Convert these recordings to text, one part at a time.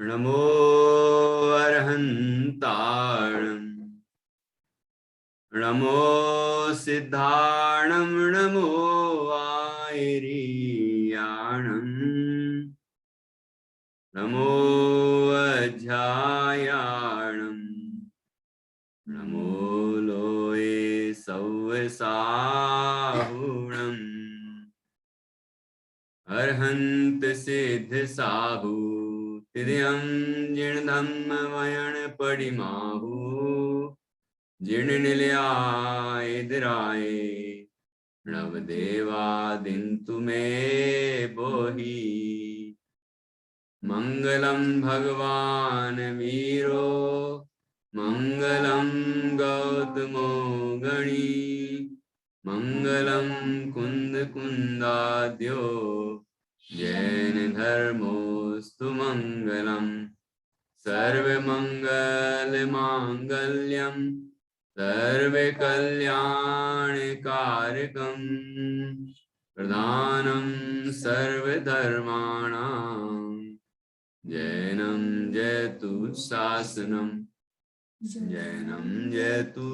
नमो अर्हन्ताणं नमो सिद्धाणं नमो आयरीयाणं नमो अध्यायाणं नमो लोये सव्यसाहुणम् अर्हन्त सिद्ध साहु तिर्यं जिणधम्म वयण पडिमाहु जिण निलयाय नवदेवा दिन्तु मे बोहि मंगलम भगवान वीरो मंगलम गौतमो गणी मंगलम कुंद कुंदाद्यो जैन धर्मोस्तु मंगलम सर्वमंगल मांगल्यम सर्वे कल्याण कारकम प्रधानम सर्वधर्माणां जैनम जयतु शासनम जैनम जयतु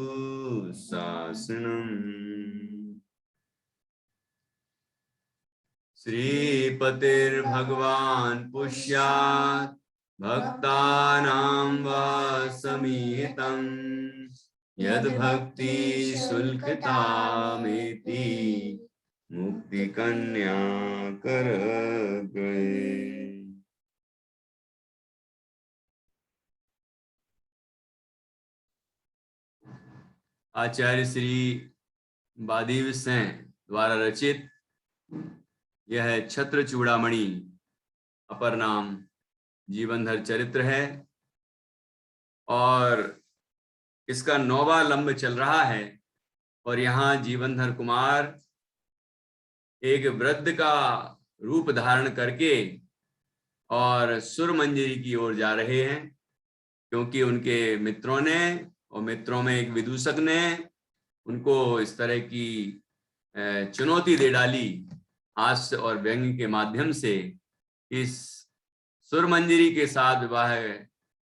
शासनम। श्रीपतिर्भगवान् पुष्यात् भक्तानां वा समीहितं यद्भक्ति शुल्कतामेति मुक्ति कन्या कर गए। आचार्य श्री बादीव सेन द्वारा रचित यह छत्र चूड़ामणि अपर नाम जीवनधर चरित्र है और इसका 9वां लंब चल रहा है। और यहाँ जीवनधर कुमार एक वृद्ध का रूप धारण करके और सुर मंजरी की ओर जा रहे हैं, क्योंकि उनके मित्रों ने और मित्रों में एक विदूषक ने उनको इस तरह की चुनौती दे डाली हास्य और व्यंग्य के माध्यम से। इस सुर मंजरी के साथ विवाह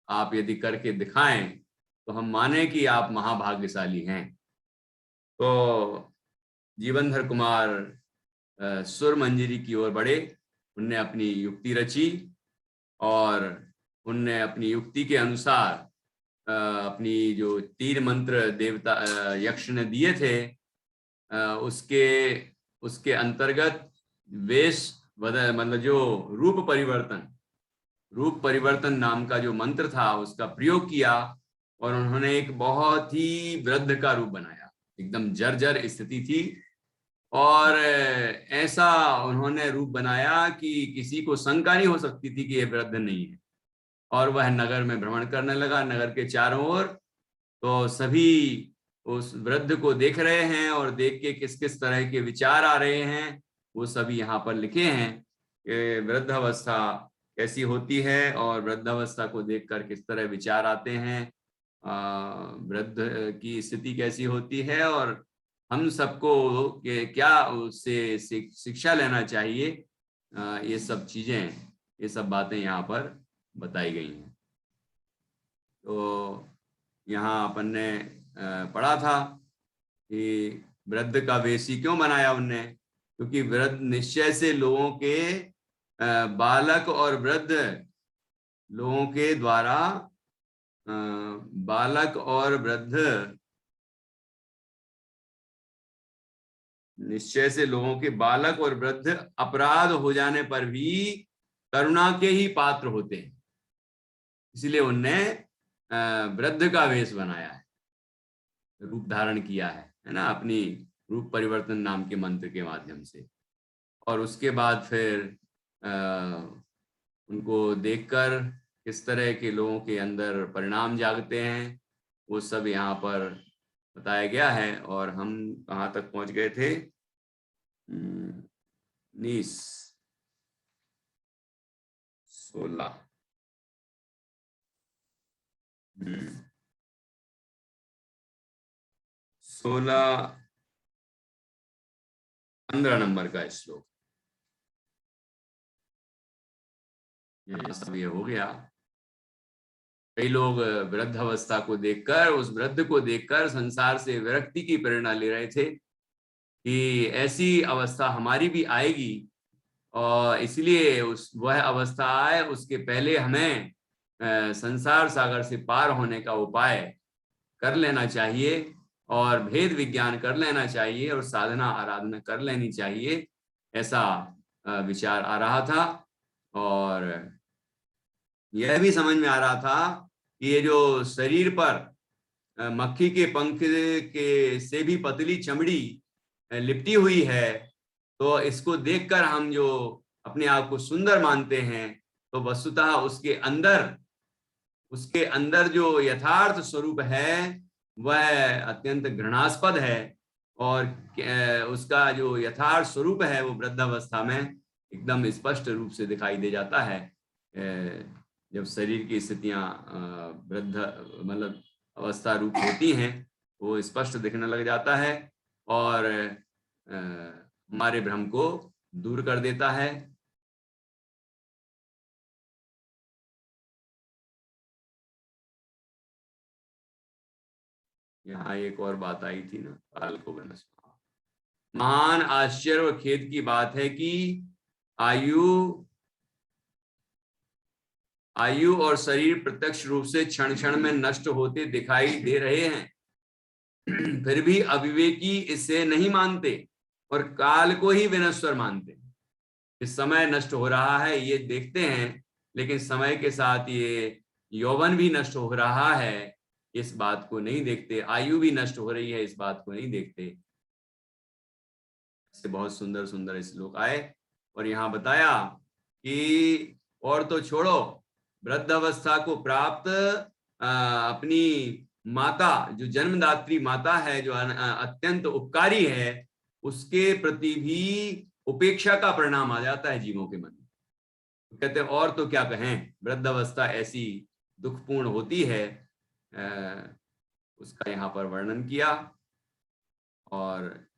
आप यदि करके दिखाएं तो हम माने कि आप महाभाग्यशाली हैं। तो जीवनधर कुमार सुर मंजरी की ओर बढ़े, उनने अपनी युक्ति रची और उनने अपनी युक्ति के अनुसार अपनी जो तीर मंत्र देवता यक्ष ने दिए थे उसके अंतर्गत वेश बदल मतलब जो रूप परिवर्तन नाम का जो मंत्र था उसका प्रयोग किया और उन्होंने एक बहुत ही वृद्ध का रूप बनाया। एकदम जर्जर स्थिति थी और ऐसा उन्होंने रूप बनाया कि किसी को शंका नहीं हो सकती थी कि ये वृद्ध नहीं है। और वह नगर में भ्रमण करने लगा, नगर के चारों ओर। तो सभी उस वृद्ध को देख रहे हैं और देख के किस किस तरह के विचार आ रहे हैं वो सभी यहाँ पर लिखे हैं कि वृद्धावस्था कैसी होती है और वृद्धावस्था को देखकर किस तरह विचार आते हैं, वृद्ध की स्थिति कैसी होती है और हम सबको क्या उससे शिक्षा लेना चाहिए। ये सब चीजें, ये सब बातें यहाँ पर बताई गई हैं। तो यहाँ अपन ने पढ़ा था कि वृद्ध का वेशी क्यों बनाया उनने, क्योंकि वृद्ध निश्चय से लोगों के बालक और वृद्ध लोगों के द्वारा बालक और वृद्ध निश्चय से लोगों के बालक और वृद्ध अपराध हो जाने पर भी करुणा के ही पात्र होते हैं। इसलिए उनने वृद्ध का वेश बनाया है, रूप धारण किया है ना, अपनी रूप परिवर्तन नाम के मंत्र के माध्यम से। और उसके बाद फिर उनको देखकर किस तरह के लोगों के अंदर परिणाम जागते हैं वो सब यहाँ पर बताया गया है। और हम कहाँ तक पहुंच गए थे? 16 15 नंबर का श्लोक ये हो गया। कई लोग वृद्ध अवस्था को देखकर, उस वृद्ध को देखकर संसार से विरक्ति की प्रेरणा ले रहे थे कि ऐसी अवस्था हमारी भी आएगी, और इसलिए उस वह अवस्था आए उसके पहले हमें संसार सागर से पार होने का उपाय कर लेना चाहिए, और भेद विज्ञान कर लेना चाहिए, और साधना आराधना कर लेनी चाहिए, ऐसा विचार आ रहा था। और यह भी समझ में आ रहा था कि ये जो शरीर पर मक्खी के पंख के से भी पतली चमड़ी लिपटी हुई है, तो इसको देखकर हम जो अपने आप को सुंदर मानते हैं, तो वस्तुतः उसके अंदर जो यथार्थ स्वरूप है वह अत्यंत घृणास्पद है, और उसका जो यथार्थ स्वरूप है वो वृद्धावस्था में एकदम स्पष्ट रूप से दिखाई दे जाता है। जब शरीर की स्थितियां वृद्ध मतलब अवस्था रूप होती हैं, वो स्पष्ट दिखने लग जाता है और हमारे भ्रम को दूर कर देता है। यहाँ एक और बात आई थी ना, काल को वनस्पति। महान आश्चर्य और खेद की बात है कि आयु और शरीर प्रत्यक्ष रूप से क्षण क्षण में नष्ट होते दिखाई दे रहे हैं, फिर भी अविवेकी इसे नहीं मानते और काल को ही विनश्वर मानते। इस समय नष्ट हो रहा है ये देखते हैं, लेकिन समय के साथ ये यौवन भी नष्ट हो रहा है इस बात को नहीं देखते, आयु भी नष्ट हो रही है इस बात को नहीं देखते। ऐसे बहुत सुंदर सुंदर श्लोक आए, और यहाँ बताया कि और तो छोड़ो, वृद्ध अवस्था को प्राप्त अपनी माता, जो जन्मदात्री माता है, जो अत्यंत उपकारी है, उसके प्रति भी उपेक्षा का परिणाम आ जाता है जीवों के मन में। तो कहते हैं और तो क्या कहें, वृद्ध अवस्था ऐसी दुखपूर्ण होती है, उसका यहाँ पर वर्णन किया। और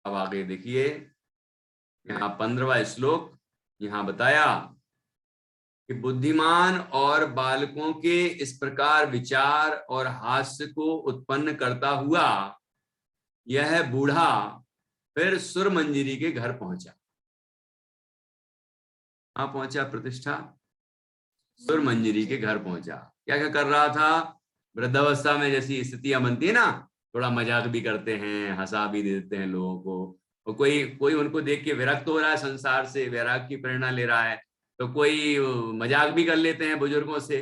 अब आगे देखिए, यहाँ 15वां श्लोक यहाँ बताया कि बुद्धिमान और बालकों के इस प्रकार विचार और हास्य को उत्पन्न करता हुआ यह बूढ़ा फिर सुर मंजरी के घर पहुंचा। कहां पहुंचा प्रतिष्ठा? सुर मंजरी के घर पहुंचा। क्या क्या कर रहा था? वृद्धावस्था में जैसी स्थितियां बनती है ना, थोड़ा मजाक भी करते हैं, हंसा भी देते हैं लोगों को, और कोई कोई उनको देख के विरक्त हो रहा है, संसार से वैराग की प्रेरणा ले रहा है, तो कोई मजाक भी कर लेते हैं बुजुर्गों से,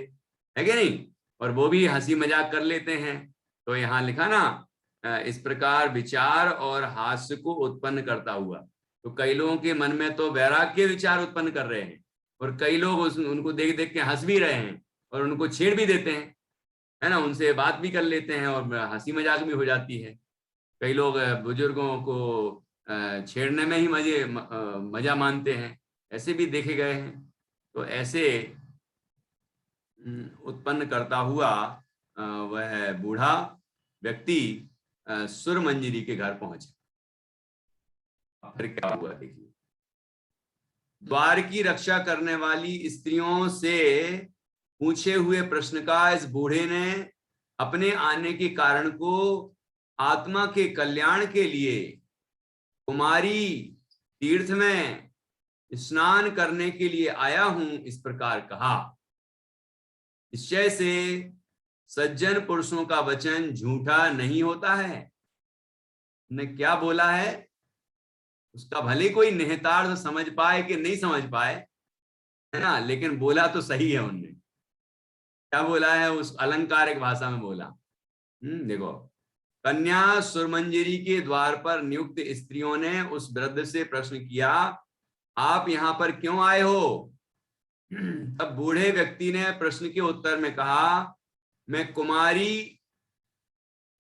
है कि नहीं, और वो भी हंसी मजाक कर लेते हैं। तो यहाँ लिखा ना, इस प्रकार विचार और हास्य को उत्पन्न करता हुआ, तो कई लोगों के मन में तो वैराग के विचार उत्पन्न कर रहे हैं, और कई लोग उनको देख देख के हंस भी रहे हैं और उनको छेड़ भी देते हैं, है ना, उनसे बात भी कर लेते हैं और हंसी मजाक भी हो जाती है। कई लोग बुजुर्गों को छेड़ने में ही मजा मानते हैं, ऐसे भी देखे गए हैं। तो ऐसे उत्पन्न करता हुआ वह बूढ़ा व्यक्ति सुर मंजरी के घर पहुंचा। फिर क्या हुआ देखिए, द्वार की रक्षा करने वाली स्त्रियों से पूछे हुए प्रश्न का इस बूढ़े ने अपने आने के कारण को आत्मा के कल्याण के लिए कुमारी तीर्थ में स्नान करने के लिए आया हूं, इस प्रकार कहा। निश्चय से सज्जन पुरुषों का वचन झूठा नहीं होता है। ने क्या बोला है, उसका भले कोई निहितार्थ समझ पाए कि नहीं समझ पाए, है ना, लेकिन बोला तो सही है उनने। क्या बोला है, उस अलंकारिक भाषा में बोला। देखो, कन्या सुरमंजरी के द्वार पर नियुक्त स्त्रियों ने उस वृद्ध से प्रश्न किया, आप यहां पर क्यों आए हो? तब बूढ़े व्यक्ति ने प्रश्न के उत्तर में कहा, मैं कुमारी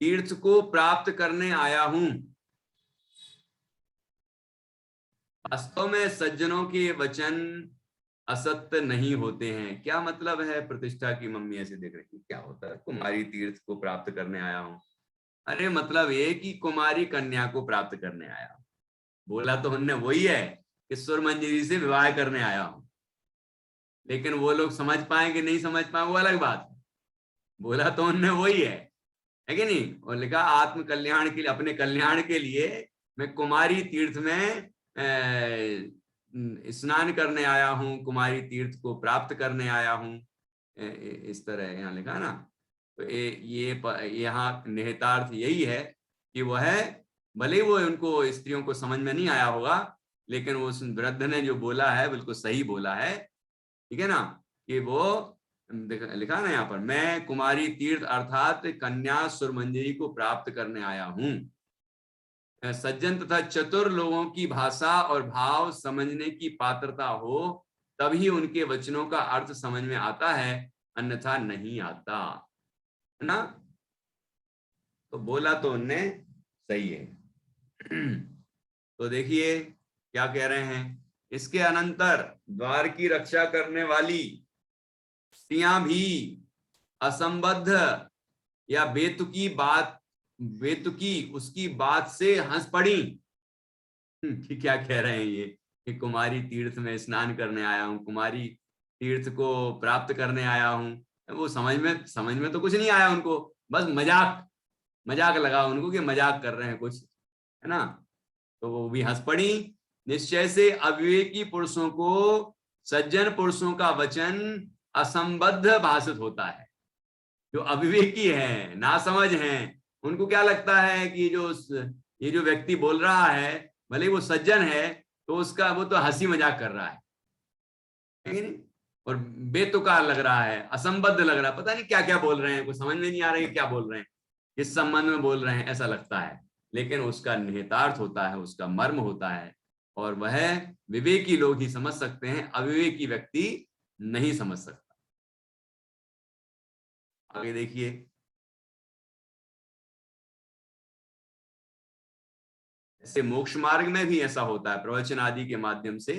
तीर्थ को प्राप्त करने आया हूं। वास्तव में सज्जनों के वचन असत्य नहीं होते हैं। क्या मतलब है? प्रतिष्ठा की मम्मी ऐसे देख रही, क्या होता है कुमारी तीर्थ को प्राप्त करने आया हूं? अरे मतलब ये कि कुमारी कन्या को प्राप्त करने आया। बोला तो हमने वही है कि सुर मंजरी से विवाह करने आया हूं। लेकिन वो लोग समझ पाए कि नहीं समझ पाए वो अलग बात है। बोला तो उनने वही है कि नहीं। और लिखा आत्म कल्याण के लिए, अपने कल्याण के लिए मैं कुमारी तीर्थ में स्नान करने आया हूं, कुमारी तीर्थ को प्राप्त करने आया हूं, इस तरह यहाँ लिखा ना। तो ये यहाँ निहितार्थ यही है कि वह भले ही वो उनको स्त्रियों को समझ में नहीं आया होगा, लेकिन उस वृद्ध ने जो बोला है बिल्कुल सही बोला है, ठीक है ना। कि वो लिखा ना यहाँ पर, मैं कुमारी तीर्थ अर्थात कन्या सुरमंजरी को प्राप्त करने आया हूं। सज्जन तथा चतुर लोगों की भाषा और भाव समझने की पात्रता हो तभी उनके वचनों का अर्थ समझ में आता है, अन्यथा नहीं आता, है ना। तो बोला तो उनने सही है। तो देखिए क्या कह रहे हैं, इसके अनंतर द्वार की रक्षा करने वाली स्त्रियां भी असंबद्ध या बेतुकी उसकी बात से हंस पड़ी। कि क्या कह रहे हैं ये, कि कुमारी तीर्थ में स्नान करने आया हूँ, कुमारी तीर्थ को प्राप्त करने आया हूँ। वो समझ में तो कुछ नहीं आया उनको, बस मजाक लगा उनको कि मजाक कर रहे हैं कुछ, है ना। तो वो भी हंस पड़ी। निश्चय से अविवेकी पुरुषों को सज्जन पुरुषों का वचन असंबद्ध भाषित होता है। जो अविवेकी हैं, नासमझ हैं, उनको क्या लगता है कि ये जो व्यक्ति बोल रहा है, भले वो सज्जन है, तो उसका वो तो हंसी मजाक कर रहा है नहीं? और बेतुका लग रहा है, असंबद्ध लग रहा है, पता नहीं क्या क्या बोल रहे हैं, कुछ समझ में नहीं आ रहा है क्या बोल रहे हैं, किस संबंध में बोल रहे हैं, ऐसा लगता है। लेकिन उसका निहितार्थ होता है, उसका मर्म होता है, और वह विवेकी लोग ही समझ सकते हैं, अविवेकी व्यक्ति नहीं समझ सकता। आगे देखिए, ऐसे मोक्ष मार्ग में भी ऐसा होता है, प्रवचन आदि के माध्यम से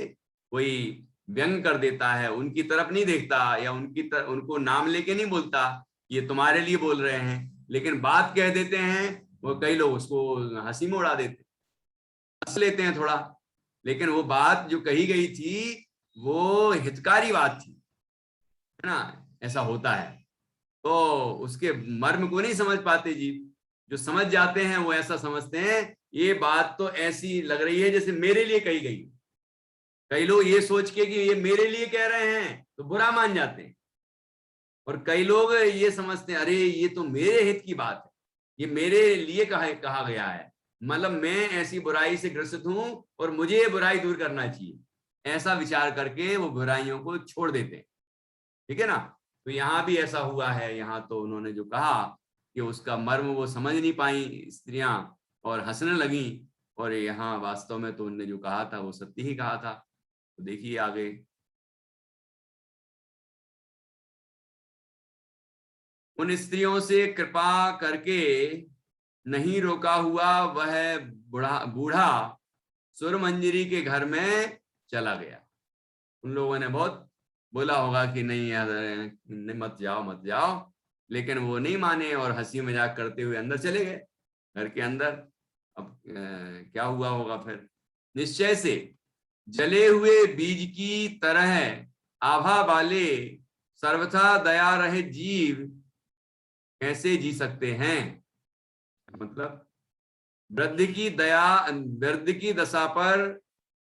कोई व्यंग कर देता है, उनकी तरफ नहीं देखता, या उनको नाम लेके नहीं बोलता ये तुम्हारे लिए बोल रहे हैं, लेकिन बात कह देते हैं, वो कई लोग उसको हंसी में उड़ा देते, हंस लेते हैं थोड़ा, लेकिन वो बात जो कही गई थी वो हितकारी बात थी, है ना। ऐसा होता है, तो उसके मर्म को नहीं समझ पाते जी। जो समझ जाते हैं वो ऐसा समझते हैं ये बात तो ऐसी लग रही है जैसे मेरे लिए कही गई। कई लोग ये सोच के कि ये मेरे लिए कह रहे हैं तो बुरा मान जाते हैं, और कई लोग ये समझते हैं अरे ये तो मेरे हित की बात है, ये मेरे लिए कहा गया है, मतलब मैं ऐसी बुराई से ग्रसित हूं और मुझे ये बुराई दूर करना चाहिए, ऐसा विचार करके वो बुराइयों को छोड़ देते हैं, ठीक है ना। तो यहाँ भी ऐसा हुआ है, यहाँ तो उन्होंने जो कहा कि उसका मर्म वो समझ नहीं पाई स्त्रियां और हंसने लगी, और यहाँ वास्तव में तो उनने जो कहा था वो सत्य ही कहा था। तो देखिए आगे, उन स्त्रियों से कृपा करके नहीं रोका हुआ वह बूढ़ा सुरमंजरी के घर में चला गया। उन लोगों ने बहुत बोला होगा कि नहीं यार, नहीं मत जाओ मत जाओ, लेकिन वो नहीं माने और हंसी मजाक करते हुए अंदर चले गए घर के अंदर। अब क्या हुआ होगा फिर, निश्चय से जले हुए बीज की तरह आभा वाले सर्वथा दया रहित जीव कैसे जी सकते हैं। मतलब वृद्ध की दशा पर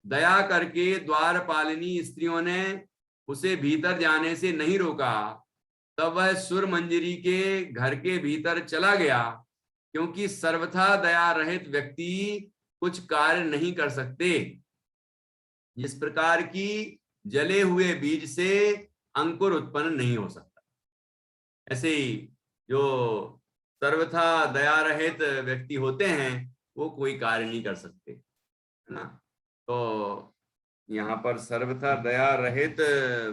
दया करके द्वारपालिनी स्त्रियों ने उसे भीतर जाने से नहीं रोका, तब वह सुर मंजरी के घर के भीतर चला गया, क्योंकि सर्वथा दया रहित व्यक्ति कुछ कार्य नहीं कर सकते। जिस प्रकार की जले हुए बीज से अंकुर उत्पन्न नहीं हो सकता, ऐसे ही जो सर्वथा दया रहित व्यक्ति होते हैं वो कोई कार्य नहीं कर सकते, है ना। तो यहाँ पर सर्वथा दया रहित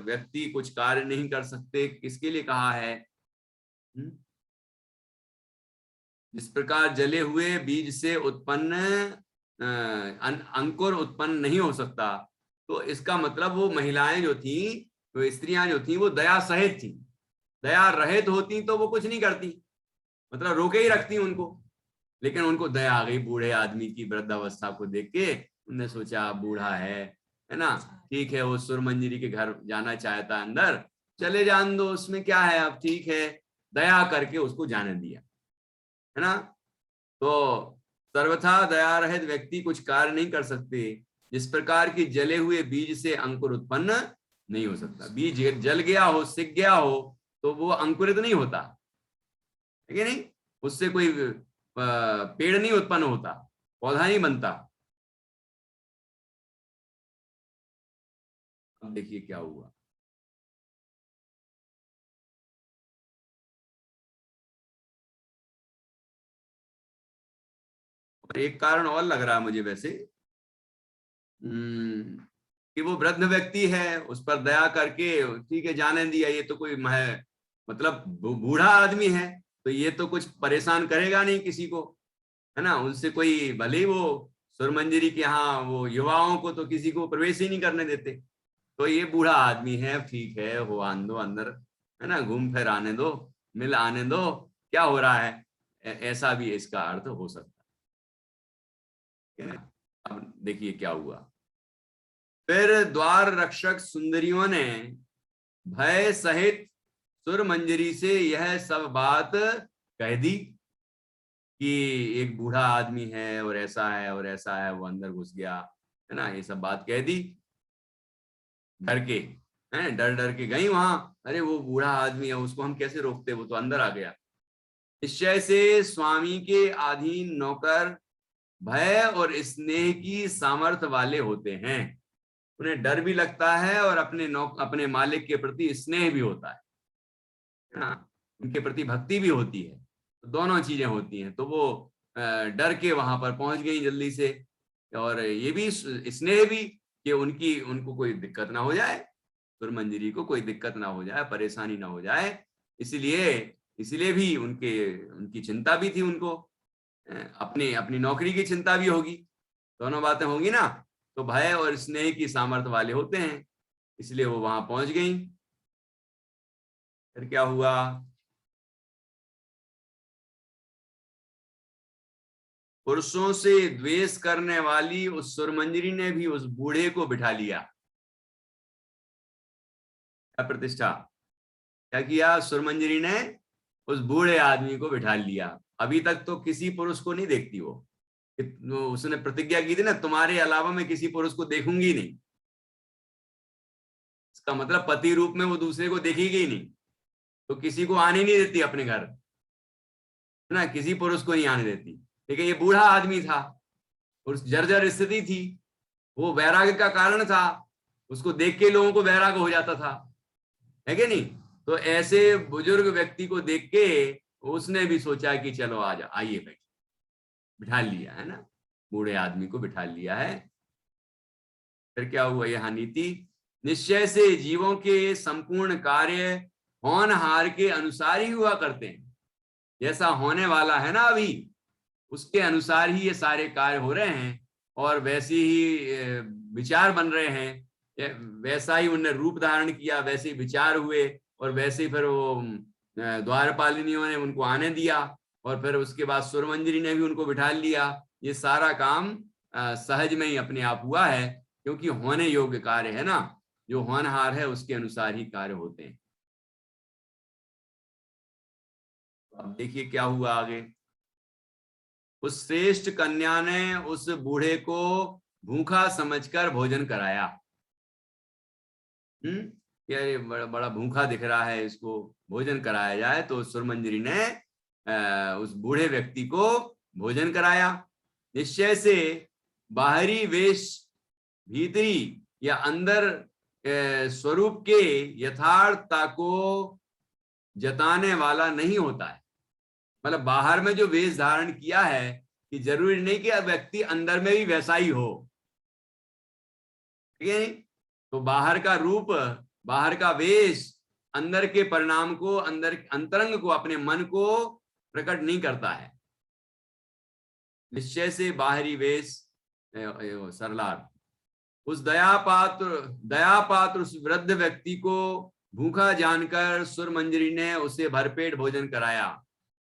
व्यक्ति कुछ कार्य नहीं कर सकते, किसके लिए कहा है। जिस प्रकार जले हुए बीज से उत्पन्न अंकुर उत्पन्न नहीं हो सकता, तो इसका मतलब वो महिलाएं जो थी, वो स्त्रियां जो थी, वो दया सहित थी। दया रहित होती तो वो कुछ नहीं करती, मतलब रोके ही रखती उनको, लेकिन उनको दया आ गई बूढ़े आदमी की वृद्धावस्था को देख के, उनने सोचा बूढ़ा है, है ना। ठीक है, वो सुरमंजरी के घर जाना चाहता है अंदर, चले जान दो, उसमें क्या है, अब ठीक है, दया करके उसको जाने दिया, है ना। तो सर्वथा दया रहित व्यक्ति कुछ कार्य नहीं कर सकते। जिस प्रकार की जले हुए बीज से अंकुर उत्पन्न नहीं हो सकता, बीज जल गया हो, सिक गया हो, तो वो अंकुरित नहीं होता है कि नहीं, उससे कोई पेड़ नहीं उत्पन्न होता, पौधा नहीं बनता। अब देखिए क्या हुआ। और एक कारण और लग रहा है मुझे वैसे, कि वो वृद्ध व्यक्ति है, उस पर दया करके ठीक है जाने दिया, ये तो कोई मतलब बूढ़ा आदमी है, तो ये तो कुछ परेशान करेगा नहीं किसी को, है ना। उनसे कोई, भले ही वो सुरमंजरी के यहाँ वो युवाओं को तो किसी को प्रवेश ही नहीं करने देते, तो ये बूढ़ा आदमी है, ठीक है, हो आने दो अंदर, है ना, घूम फिर आने दो, मिल आने दो, क्या हो रहा है, ऐसा भी इसका अर्थ हो सकता है। अब देखिए क्या हुआ। फिर द्वार रक्षक सुंदरियों ने भय सहित सुरमंजरी से यह सब बात कह दी कि एक बूढ़ा आदमी है और ऐसा है और ऐसा है, वो अंदर घुस गया, है ना, ये सब बात कह दी। डर के, हैं, डर डर के गई वहां, अरे वो बूढ़ा आदमी है, उसको हम कैसे रोकते, वो तो अंदर आ गया। निश्चय से स्वामी के अधीन नौकर भय और स्नेह की सामर्थ्य वाले होते हैं, उन्हें डर भी लगता है और अपने मालिक के प्रति स्नेह भी होता है ना, उनके प्रति भक्ति भी होती है, तो दोनों चीजें होती हैं। तो वो डर के वहां पर पहुंच गई जल्दी से, और ये भी स्नेह भी कि उनको कोई दिक्कत ना हो जाए, सुरमंजरी को कोई दिक्कत ना हो जाए, परेशानी ना हो जाए, इसलिए इसलिए भी उनकी चिंता भी थी उनको, अपनी अपनी नौकरी की चिंता भी होगी, दोनों बातें होंगी ना। तो भय और स्नेह की सामर्थ्य वाले होते हैं, इसलिए वो वहां पहुंच गई। फिर क्या हुआ। पुरुषों से द्वेष करने वाली उस सुरमंजरी ने भी उस बूढ़े को बिठा लिया। क्या प्रतिष्ठा, क्या किया, सुरमंजरी ने उस बूढ़े आदमी को बिठा लिया। अभी तक तो किसी पुरुष को नहीं देखती वो, उसने प्रतिज्ञा की थी ना, तुम्हारे अलावा मैं किसी पुरुष को देखूंगी नहीं, इसका मतलब पति रूप में वो दूसरे को देखेगी ही नहीं, तो किसी को आने नहीं देती अपने घर, है ना, किसी पुरुष को नहीं आने देती। लेकिन ये बूढ़ा आदमी था, और जर्जर स्थिति थी, वो वैराग्य का कारण था, उसको देख के लोगों को वैराग्य हो जाता था, है कि नहीं। तो ऐसे बुजुर्ग व्यक्ति को देख के उसने भी सोचा कि चलो आइए भाई, बिठा लिया, है ना, बूढ़े आदमी को बिठा लिया है। फिर क्या हुआ यहाँ नीति, निश्चय से जीवों के संपूर्ण कार्य होनहार के अनुसार ही हुआ करते हैं, जैसा होने वाला है ना अभी, उसके अनुसार ही ये सारे कार्य हो रहे हैं, और वैसे ही विचार बन रहे हैं, वैसा ही उन्होंने रूप धारण किया, वैसे ही विचार हुए, और वैसे ही फिर वो द्वारपालिनियों ने उनको आने दिया, और फिर उसके बाद सुरमंजरी ने भी उनको बिठा लिया। ये सारा काम सहज में ही अपने आप हुआ है, क्योंकि होने योग्य कार्य है ना, जो होनहार है उसके अनुसार ही कार्य होते हैं। अब देखिए क्या हुआ आगे। उस श्रेष्ठ कन्या ने उस बूढ़े को भूखा समझकर भोजन कराया। ये बड़ा बड़ा भूखा दिख रहा है, इसको भोजन कराया जाए, तो सुरमंजरी ने उस बूढ़े व्यक्ति को भोजन कराया। निश्चय से बाहरी वेश भीतरी या अंदर स्वरूप के यथार्थता को जताने वाला नहीं होता है, मतलब बाहर में जो वेश धारण किया है, कि जरूरी नहीं कि व्यक्ति अंदर में भी वैसा ही हो, ठीक है। तो बाहर का रूप, बाहर का वेश अंदर के परिणाम को, अंदर अंतरंग को, अपने मन को प्रकट नहीं करता है। निश्चय से बाहरी वेश सरलार, उस दया पात्र उस वृद्ध व्यक्ति को भूखा जानकर सुरमंजरी ने उसे भरपेट भोजन कराया,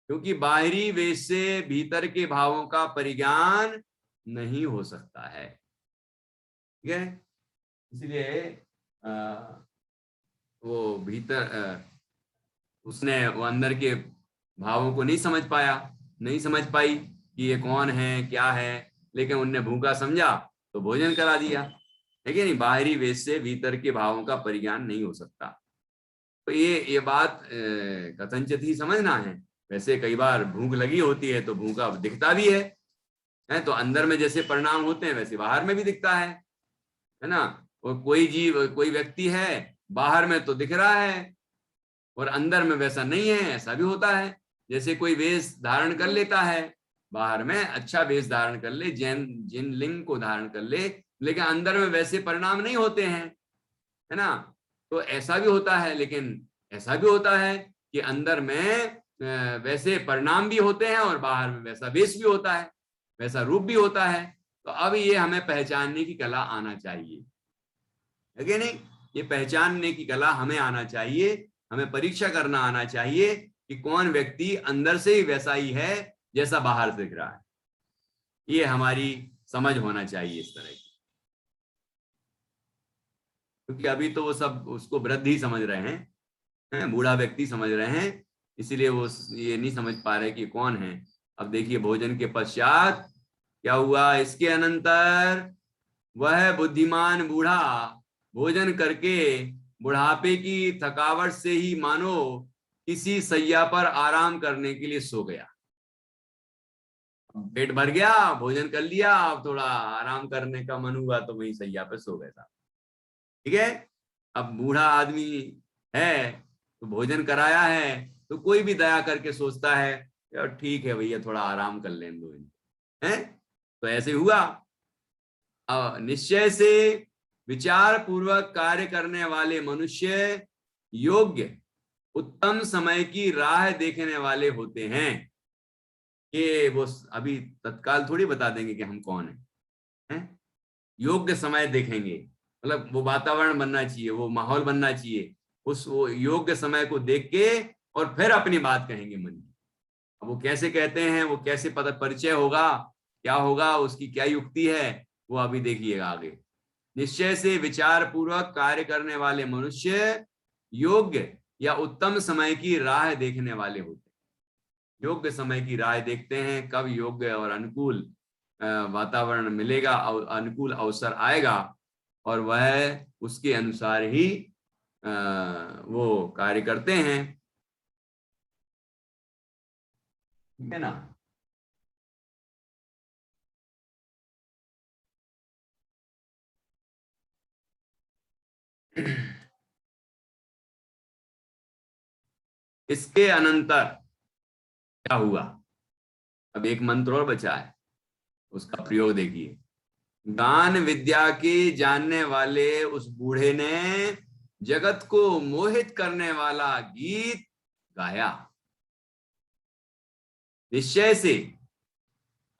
क्योंकि बाहरी वेश से भीतर के भावों का परिज्ञान नहीं हो सकता है, ठीक है। इसलिए वो भीतर उसने वो अंदर के भावों को नहीं समझ पाया, नहीं समझ पाई कि ये कौन है क्या है, लेकिन उनने भूखा समझा तो भोजन करा दिया, है कि नहीं। बाहरी वेश से भीतर के भावों का परिज्ञान नहीं हो सकता। तो ये बात कथनचित ही समझना है। वैसे कई बार भूख लगी होती है तो भूखा दिखता भी है तो अंदर में जैसे परिणाम होते हैं वैसे बाहर में भी दिखता है ना। और कोई जीव कोई व्यक्ति है बाहर में तो दिख रहा है और अंदर में वैसा नहीं है, ऐसा भी होता है। जैसे कोई वेश धारण कर लेता है, बाहर में अच्छा वेश धारण कर ले, जैन जिन लिंग को धारण कर ले, लेकिन अंदर में वैसे परिणाम नहीं होते हैं, है ना। तो ऐसा भी होता है, लेकिन ऐसा भी होता है कि अंदर में वैसे परिणाम भी होते हैं और बाहर में वैसा वेश भी होता है, वैसा रूप भी होता है। तो अब ये हमें पहचानने की कला आना चाहिए, है कि नहीं। ये पहचानने की कला हमें आना चाहिए, हमें परीक्षा करना आना चाहिए कि कौन व्यक्ति अंदर से ही वैसा ही है जैसा बाहर से दिख रहा है। ये हमारी समझ होना चाहिए इस तरह की, क्योंकि अभी तो वो सब उसको वृद्ध ही समझ रहे हैं, बूढ़ा व्यक्ति समझ रहे हैं, इसीलिए वो ये नहीं समझ पा रहे कि कौन है। अब देखिए भोजन के पश्चात क्या हुआ, इसके अनंतर वह बुद्धिमान बूढ़ा भोजन करके बुढ़ापे की थकावट से ही मानो किसी सैया पर आराम करने के लिए सो गया। पेट भर गया, भोजन कर लिया, अब थोड़ा आराम करने का मन हुआ तो वहीं सैया पे सो गया था। ठीक है। अब बूढ़ा आदमी है तो भोजन कराया है तो कोई भी दया करके सोचता है यार ठीक है भैया थोड़ा आराम कर लें दो, है। तो ऐसे हुआ। निश्चय से विचार पूर्वक कार्य करने वाले मनुष्य योग्य उत्तम समय की राह देखने वाले होते हैं। कि वो अभी तत्काल थोड़ी बता देंगे कि हम कौन हैं, योग्य समय देखेंगे, मतलब वो वातावरण बनना चाहिए, वो माहौल बनना चाहिए, उस वो योग्य समय को देख के और फिर अपनी बात कहेंगे मन की। अब वो कैसे कहते हैं, वो कैसे पता परिचय होगा, क्या होगा, उसकी क्या युक्ति है, वो अभी देखिएगा आगे। निश्चय से विचार पूर्वक कार्य करने वाले मनुष्य योग्य या उत्तम समय की राह देखने वाले होते हैं। योग्य समय की राह देखते हैं, कब योग्य और अनुकूल वातावरण मिलेगा और अनुकूल अवसर आएगा और वह उसके अनुसार ही वो कार्य करते हैं, ठीक है ना। इसके अनंतर क्या हुआ, अब एक मंत्र और बचा है, उसका प्रयोग देखिए। गान विद्या के जानने वाले उस बूढ़े ने जगत को मोहित करने वाला गीत गाया। निश्चय से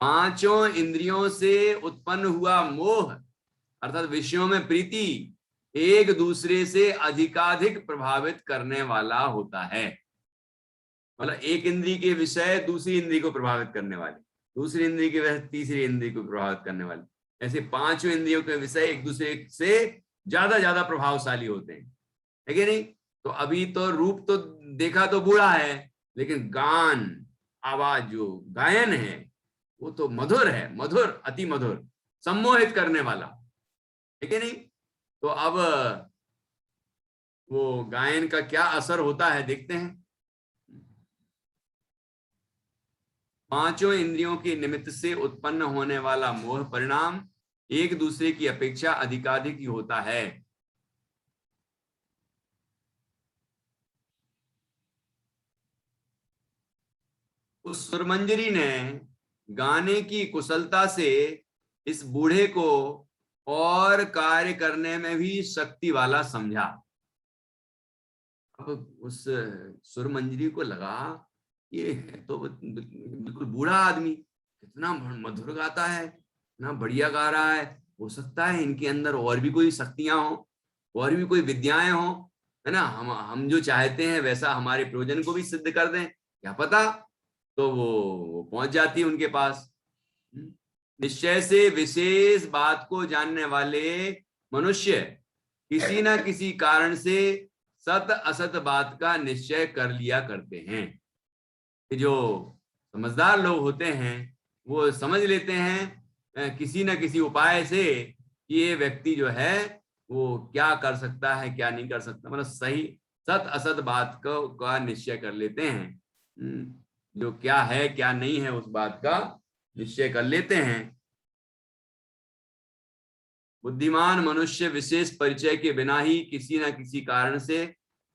पांचों इंद्रियों से उत्पन्न हुआ मोह अर्थात विषयों में प्रीति एक दूसरे से अधिकाधिक प्रभावित करने वाला होता है। मतलब एक इंद्री के विषय दूसरी इंद्री को प्रभावित करने वाले, दूसरी इंद्री के विषय तीसरी इंद्री को प्रभावित करने वाले, ऐसे पांचों इंद्रियों के विषय एक दूसरे से ज्यादा प्रभावशाली होते हैं, है कि नहीं। तो अभी तो रूप तो देखा तो बूढ़ा है, लेकिन गान आवाज जो गायन है वो तो मधुर है, मधुर अति मधुर, सम्मोहित करने वाला, है कि नहीं। तो अब वो गायन का क्या असर होता है देखते हैं। पांचों इंद्रियों के निमित्त से उत्पन्न होने वाला मोह परिणाम एक दूसरे की अपेक्षा अधिकाधिक ही होता है। उस सुरमंजरी ने गाने की कुशलता से इस बूढ़े को और कार्य करने में भी शक्ति वाला समझा। अब उस सुरमंजरी को लगा ये तो बिल्कुल बूढ़ा आदमी, कितना मधुर गाता है, इतना बढ़िया गा रहा है, हो सकता है इनके अंदर और भी कोई शक्तियां हो, और भी कोई विद्याएं हो, है ना। हम जो चाहते हैं वैसा हमारे प्रयोजन को भी सिद्ध कर दें, क्या पता। तो वो पहुंच जाती है उनके पास। निश्चय से विशेष बात को जानने वाले मनुष्य किसी ना किसी कारण से सत असत बात का निश्चय कर लिया करते हैं। कि जो समझदार लोग होते हैं वो समझ लेते हैं किसी ना किसी उपाय से कि ये व्यक्ति जो है वो क्या कर सकता है क्या नहीं कर सकता, मतलब सही सत असत बात को का निश्चय कर लेते हैं। जो क्या है क्या नहीं है उस बात का निश्चय कर लेते हैं। बुद्धिमान मनुष्य विशेष परिचय के बिना ही किसी न किसी कारण से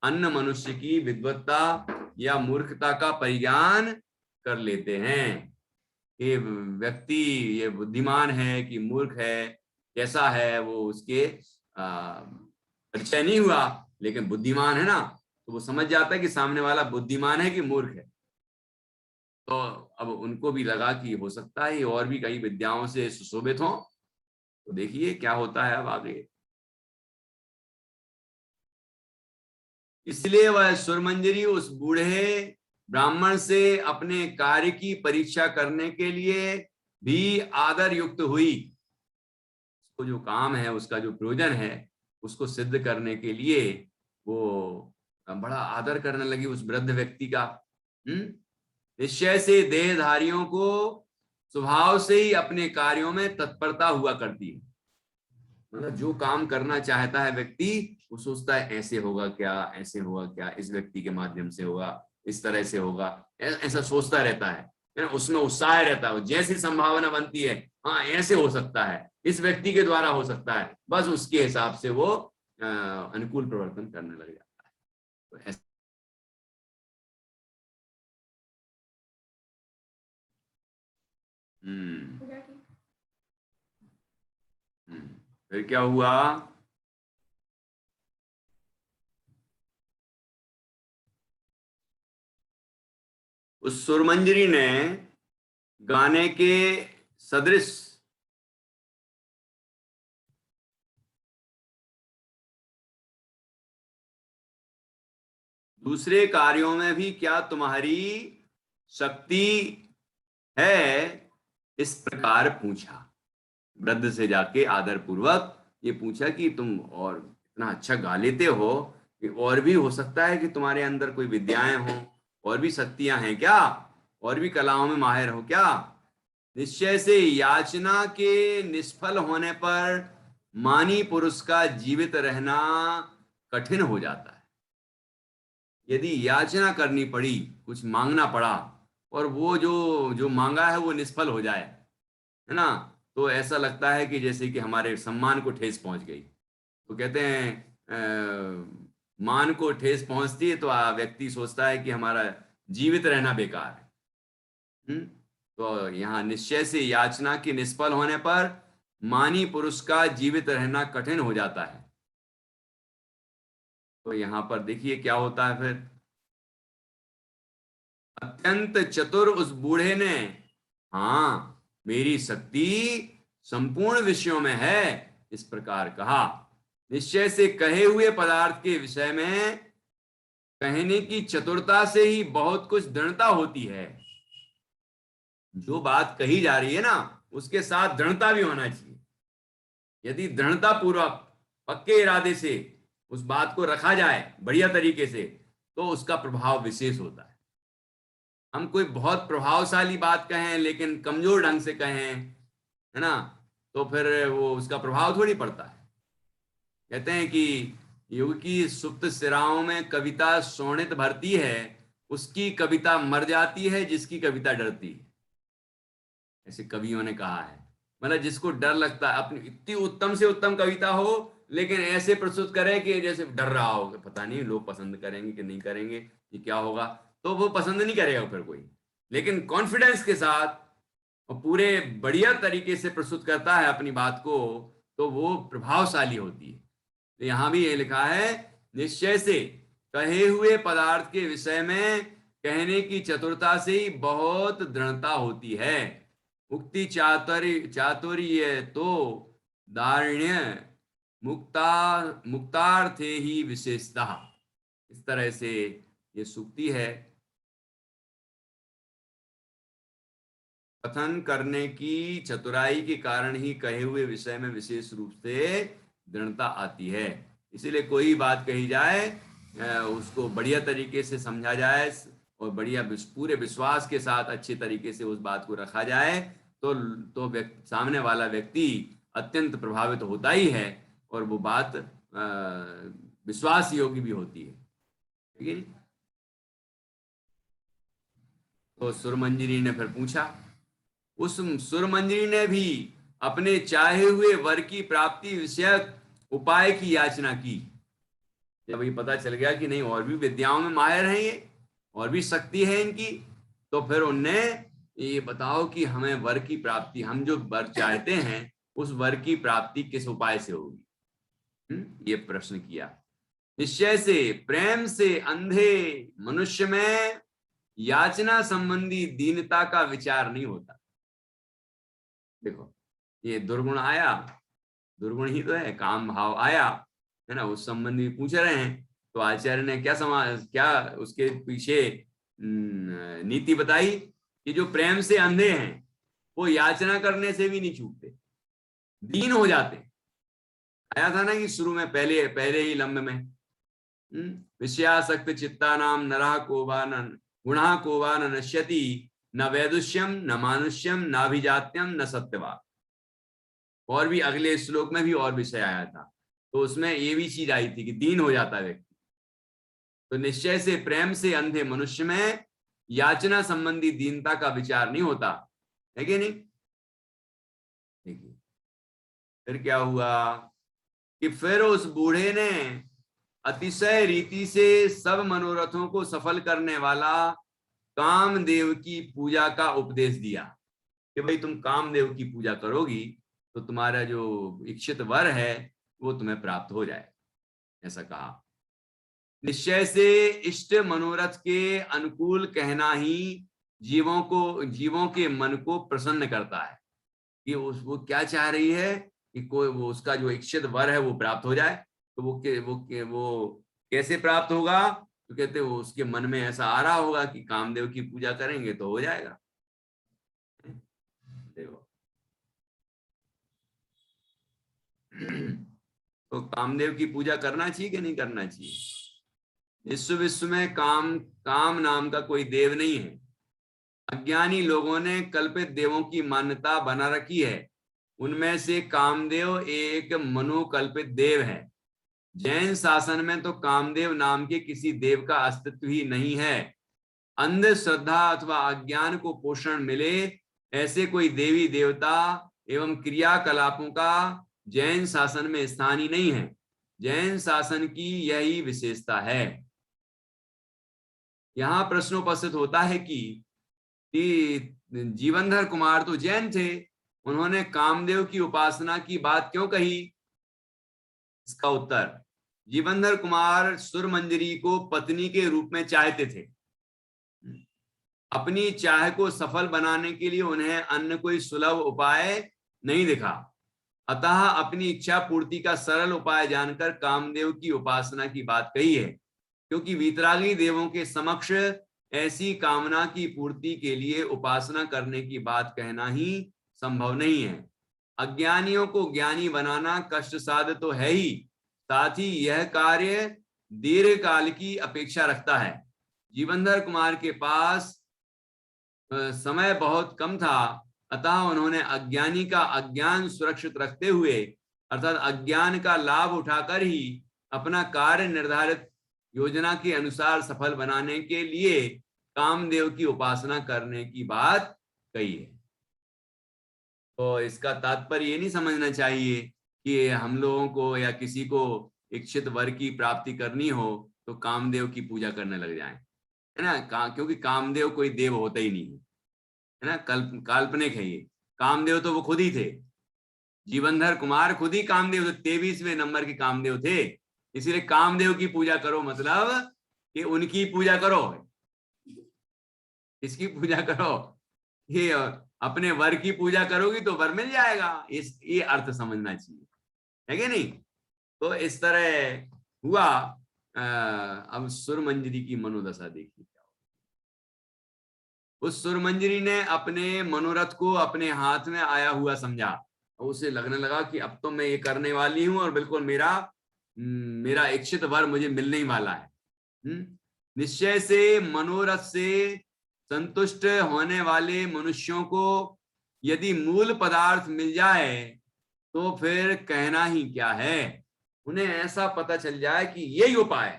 अन्य मनुष्य की विद्वत्ता या मूर्खता का परिज्ञान कर लेते हैं। ये व्यक्ति ये बुद्धिमान है कि मूर्ख है, कैसा है वो उसके परिचय नहीं हुआ, लेकिन बुद्धिमान है ना, तो वो समझ जाता है कि सामने वाला बुद्धिमान है कि मूर्ख है। तो अब उनको भी लगा कि हो सकता है और भी कई विद्याओं से सुशोभित हो। तो देखिए क्या होता है अब आगे। इसलिए वह सुरमंजरी उस बूढ़े ब्राह्मण से अपने कार्य की परीक्षा करने के लिए भी आदर युक्त हुई। उसको जो काम है उसका जो प्रयोजन है उसको सिद्ध करने के लिए वो बड़ा आदर करने लगी उस वृद्ध व्यक्ति का। निश्चय से देहधारियों को स्वभाव से ही अपने कार्यों में तत्परता हुआ करती है। मतलब जो काम करना चाहता है व्यक्ति वो सोचता है ऐसे होगा क्या, ऐसे होगा क्या, इस व्यक्ति के माध्यम से होगा, इस तरह से होगा, ऐसा सोचता रहता है। उसमें उत्साह रहता है, जैसी संभावना बनती है हाँ ऐसे हो सकता है, इस व्यक्ति के द्वारा हो सकता है, बस उसके हिसाब से वो अनुकूल प्रवर्तन करने लग जाता है। तो ऐसा फिर क्या हुआ। उस सुरमंजरी ने गाने के सदृश दूसरे कार्यों में भी क्या तुम्हारी शक्ति है, इस प्रकार पूछा। वृद्ध से जाके आदर पूर्वक ये पूछा कि तुम और इतना अच्छा गा लेते हो कि और भी हो सकता है कि तुम्हारे अंदर कोई विद्याएं हो, और भी शक्तियां हैं क्या, और भी कलाओं में माहिर हो क्या। निश्चय से याचना के निष्फल होने पर मानी पुरुष का जीवित रहना कठिन हो जाता है। यदि याचना करनी पड़ी, कुछ मांगना पड़ा और वो जो जो मांगा है वो निष्फल हो जाए, है ना, तो ऐसा लगता है कि जैसे कि हमारे सम्मान को ठेस पहुंच गई। तो कहते हैं मान को ठेस पहुंचती है तो व्यक्ति सोचता है कि हमारा जीवित रहना बेकार है। तो यहाँ निश्चय से याचना के निष्फल होने पर मानी पुरुष का जीवित रहना कठिन हो जाता है। तो यहाँ पर देखिए क्या होता है फिर। अत्यंत चतुर उस बूढ़े ने, हाँ मेरी शक्ति संपूर्ण विषयों में है, इस प्रकार कहा। निश्चय से कहे हुए पदार्थ के विषय में कहने की चतुरता से ही बहुत कुछ दृढ़ता होती है। जो बात कही जा रही है ना उसके साथ दृढ़ता भी होना चाहिए। यदि दृढ़ता पूर्वक पक्के इरादे से उस बात को रखा जाए बढ़िया तरीके से तो उसका प्रभाव विशेष होता है। हम कोई बहुत प्रभावशाली बात कहें लेकिन कमजोर ढंग से कहें, है ना, तो फिर वो उसका प्रभाव थोड़ी पड़ता है। कहते हैं कि युग की सुप्त सिराओं में कविता शोणित भरती है, उसकी कविता मर जाती है जिसकी कविता डरती है। ऐसे कवियों ने कहा है। मतलब जिसको डर लगता है, अपनी इतनी उत्तम से उत्तम कविता हो लेकिन ऐसे प्रस्तुत करे कि जैसे डर रहा हो, पता नहीं लोग पसंद करेंगे कि नहीं करेंगे, कि क्या होगा, तो वो पसंद नहीं करेगा फिर कोई। लेकिन कॉन्फिडेंस के साथ और पूरे बढ़िया तरीके से प्रस्तुत करता है अपनी बात को, तो वो प्रभावशाली होती है। तो यहां भी ये लिखा है, निश्चय से कहे हुए पदार्थ के विषय में कहने की चतुरता से ही बहुत दृढ़ता होती है। उक्ति चातुर्य चातुर्य तो दारिण्य मुक्ता मुक्तार्थे ही विशेषता। इस तरह से ये सूक्ति है। कथन करने की चतुराई के कारण ही कहे हुए विषय में विशेष रूप से दृढ़ता आती है। इसीलिए कोई बात कही जाए उसको बढ़िया तरीके से समझा जाए और बढ़िया पूरे विश्वास के साथ अच्छे तरीके से उस बात को रखा जाए तो सामने वाला व्यक्ति अत्यंत प्रभावित होता ही है और वो बात विश्वास योग्य भी होती है। ठीक है। तो सुरमंजरी ने फिर पूछा, उस सुरमंजरी ने भी अपने चाहे हुए वर की प्राप्ति विषयक उपाय की याचना की। जब ये पता चल गया कि नहीं और भी विद्याओं में माहिर हैं ये, और भी शक्ति है इनकी, तो फिर उनने ये बताओ कि हमें वर की प्राप्ति, हम जो वर चाहते हैं उस वर की प्राप्ति किस उपाय से होगी, ये प्रश्न किया। निश्चय से प्रेम से अंधे मनुष्य में याचना संबंधी दीनता का विचार नहीं होता। देखो ये दुर्गुण आया, दुर्गुण ही तो है, काम भाव आया है ना, उस संबंधी पूछ रहे हैं। तो आचार्य ने क्या उसके पीछे नीति बताई कि जो प्रेम से अंधे हैं वो याचना करने से भी नहीं चूकते, दीन हो जाते। आया था ना कि शुरू में पहले ही लम्ब में, विषयासक्त चित्ता नाम नरः कोवा न गुणः कोवा न नश्यति न वैदुष्यम न मानुष्यम नाभिजात्यम न सत्यवा। और भी अगले श्लोक में भी और विषय आया था, तो उसमें ये भी चीज आई थी कि दीन हो जाता है व्यक्ति। तो निश्चय से प्रेम से अंधे मनुष्य में याचना संबंधी दीनता का विचार नहीं होता है कि नहीं। देखिए फिर क्या हुआ कि फिर उस बूढ़े ने अतिशय रीति से सब मनोरथों को सफल करने वाला कामदेव की पूजा का उपदेश दिया कि भाई तुम कामदेव की पूजा करोगी तो तुम्हारा जो इच्छित वर है वो तुम्हें प्राप्त हो जाए, ऐसा कहा। निश्चय से इष्ट मनोरथ के अनुकूल कहना ही जीवों के मन को प्रसन्न करता है कि वो क्या चाह रही है कि कोई वो उसका जो इच्छित वर है वो प्राप्त हो जाए। तो वो कैसे प्राप्त होगा, तो कहते वो उसके मन में ऐसा आ रहा होगा कि कामदेव की पूजा करेंगे तो हो जाएगा। देखो तो कामदेव की पूजा करना चाहिए कि नहीं करना चाहिए। विश्व में काम नाम का कोई देव नहीं है। अज्ञानी लोगों ने कल्पित देवों की मान्यता बना रखी है, उनमें से कामदेव एक मनोकल्पित देव है। जैन शासन में तो कामदेव नाम के किसी देव का अस्तित्व ही नहीं है। अंध श्रद्धा अथवा अज्ञान को पोषण मिले ऐसे कोई देवी देवता एवं क्रियाकलापों का जैन शासन में स्थान ही नहीं है। जैन शासन की यही विशेषता है। यहां प्रश्न उपस्थित होता है कि जीवनधर कुमार तो जैन थे, उन्होंने कामदेव की उपासना की बात क्यों कही। इसका उत्तर, जीवनधर कुमार सुरमंजरी को पत्नी के रूप में चाहते थे। अपनी चाह को सफल बनाने के लिए उन्हें अन्य कोई सुलभ उपाय नहीं दिखा, अतः अपनी इच्छा पूर्ति का सरल उपाय जानकर कामदेव की उपासना की बात कही है। क्योंकि वीतरागी देवों के समक्ष ऐसी कामना की पूर्ति के लिए उपासना करने की बात कहना ही संभव नहीं है। अज्ञानियों को ज्ञानी बनाना कष्ट साध्य तो है ही, साथ ही यह कार्य दीर्घ काल की अपेक्षा रखता है। जीवनधर कुमार के पास समय बहुत कम था, अतः उन्होंने अज्ञानी का अज्ञान सुरक्षित रखते हुए अर्थात अज्ञान का लाभ उठाकर ही अपना कार्य निर्धारित योजना के अनुसार सफल बनाने के लिए कामदेव की उपासना करने की बात कही है। तो इसका तात्पर्य ये नहीं समझना चाहिए कि हम लोगों को या किसी को इच्छित वर की प्राप्ति करनी हो तो कामदेव की पूजा करने लग जाएं, है ना। क्योंकि कामदेव कोई देव होता ही नहीं है ना, काल्पनिक है ये। कामदेव तो वो खुद ही थे, जीवनधर कुमार खुद ही कामदेव थे, 23वें नंबर के कामदेव थे। इसीलिए कामदेव की पूजा करो मतलब कि उनकी पूजा करो। किसकी पूजा करो, ये अपने वर की पूजा करोगी तो वर मिल जाएगा, ये अर्थ समझना चाहिए, है कि नहीं। तो इस तरह हुआ। अब सुरमंजरी की मनोदशा देखिए क्या हो। उस सुरमंजरी ने अपने मनोरथ को अपने हाथ में आया हुआ समझा और उसे लगने लगा कि अब तो मैं ये करने वाली हूं और बिल्कुल मेरा मेरा इच्छित वर मुझे मिलने ही वाला है। निश्चय से मनोरथ से संतुष्ट होने वाले मनुष्यों को यदि मूल पदार्थ मिल जाए तो फिर कहना ही क्या है। उन्हें ऐसा पता चल जाए कि यही उपाय,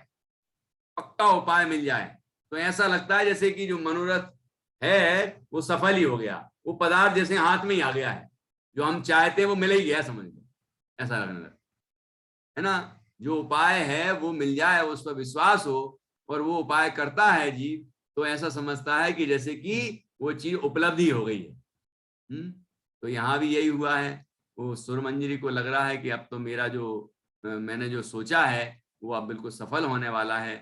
पक्का उपाय मिल जाए, तो ऐसा लगता है जैसे कि जो मनोरथ है वो सफल ही हो गया, वो पदार्थ जैसे हाथ में ही आ गया है, जो हम चाहते हैं वो मिल ही गया, समझ लो, ऐसा लगने लगता है ना। जो उपाय है वो मिल जाए, उस पर विश्वास हो और वो उपाय करता है जीव, तो ऐसा समझता है कि जैसे कि वो चीज उपलब्धि हो गई है। तो यहाँ भी यही हुआ है। वो सुरमंजरी को लग रहा है कि अब तो मेरा जो मैंने जो सोचा है वो अब बिल्कुल सफल होने वाला है।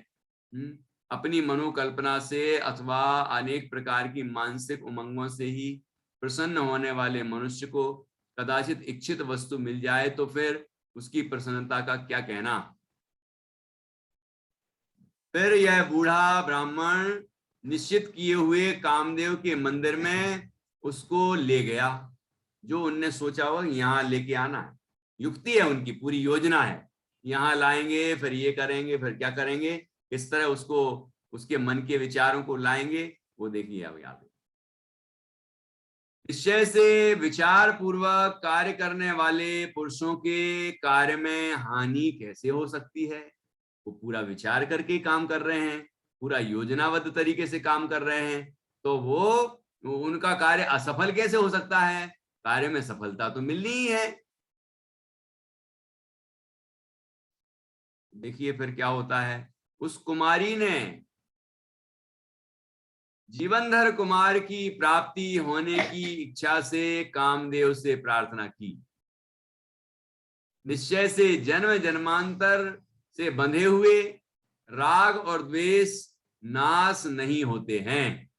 अपनी मनोकल्पना से अथवा अनेक प्रकार की मानसिक उमंगों से ही प्रसन्न होने वाले मनुष्य को कदाचित इच्छित वस्तु मिल जाए तो फिर उसकी प्रसन्नता का क्या कहना। फिर यह बूढ़ा ब्राह्मण निश्चित किए हुए कामदेव के मंदिर में उसको ले गया। जो उनने सोचा हुआ यहाँ लेके आना है, युक्ति है उनकी, पूरी योजना है, यहाँ लाएंगे फिर ये करेंगे फिर क्या करेंगे, किस तरह उसको उसके मन के विचारों को लाएंगे, वो देखिए अब आगे। निश्चय से विचार पूर्वक कार्य करने वाले पुरुषों के कार्य में हानि कैसे हो सकती है। वो पूरा विचार करके काम कर रहे हैं, पूरा योजनाबद्ध तरीके से काम कर रहे हैं, तो वो उनका कार्य असफल कैसे हो सकता है। कार्य में सफलता तो मिलनी ही है। देखिए फिर क्या होता है। उस कुमारी ने जीवनधर कुमार की प्राप्ति होने की इच्छा से कामदेव से प्रार्थना की। निश्चय से जन्म जन्मांतर से बंधे हुए राग और द्वेष नाश नहीं होते हैं।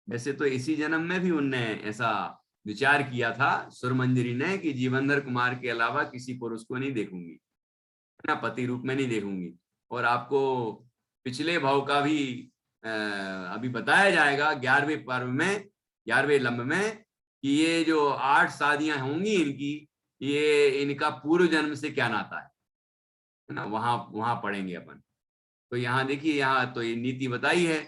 वैसे तो इसी जन्म में भी उनने ऐसा विचार किया था सुरमंजरी ने कि जीवनधर कुमार के अलावा किसी पुरुष को नहीं देखूंगी, ना पति रूप में नहीं देखूंगी। और आपको पिछले भाव का भी अभी बताया जाएगा 11वें पर्व में, 11वें लंब में, कि ये जो 8 शादियां होंगी इनकी, ये इनका पूर्व जन्म से क्या नाता है ना, वहां वहां पढ़ेंगे अपन। तो यहाँ देखिए, यहाँ तो ये नीति बताई है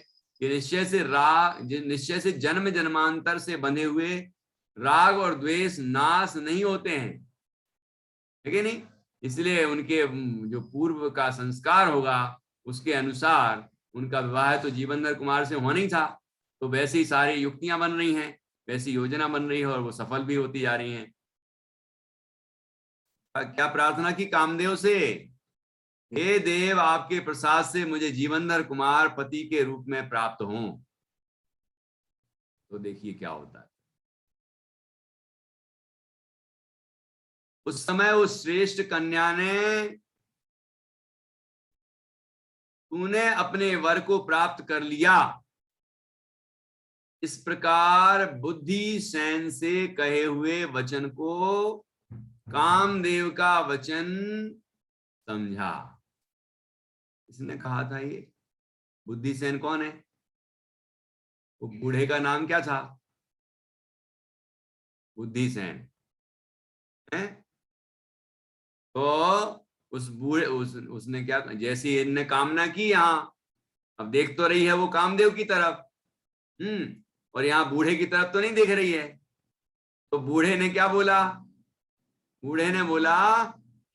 कि निश्चय से जन्म जन्मांतर से बंधे हुए राग और द्वेष नाश नहीं होते हैं, ठीक है नहीं। इसलिए उनके जो पूर्व का संस्कार होगा उसके अनुसार उनका विवाह तो जीवनधर कुमार से होना ही था। तो वैसे ही सारी युक्तियां बन रही हैं, वैसी योजना बन रही है और वो सफल भी होती जा रही हैं। क्या प्रार्थना की कामदेव से, हे देव आपके प्रसाद से मुझे जीवनधर कुमार पति के रूप में प्राप्त हों। तो देखिए क्या होता है। उस समय उस श्रेष्ठ कन्या ने, तूने अपने वर को प्राप्त कर लिया, इस प्रकार बुद्धि सैन से कहे हुए वचन को कामदेव का वचन समझा। इसने कहा था ये बुद्धिसेन कौन है, वो बूढ़े का नाम क्या था, बुद्धिसेन है। तो उस बूढ़े उसने क्या, जैसी इनने कामना की यहाँ, अब देख तो रही है वो कामदेव की तरफ, और यहाँ बूढ़े की तरफ तो नहीं देख रही है। तो बूढ़े ने क्या बोला, बूढ़े ने बोला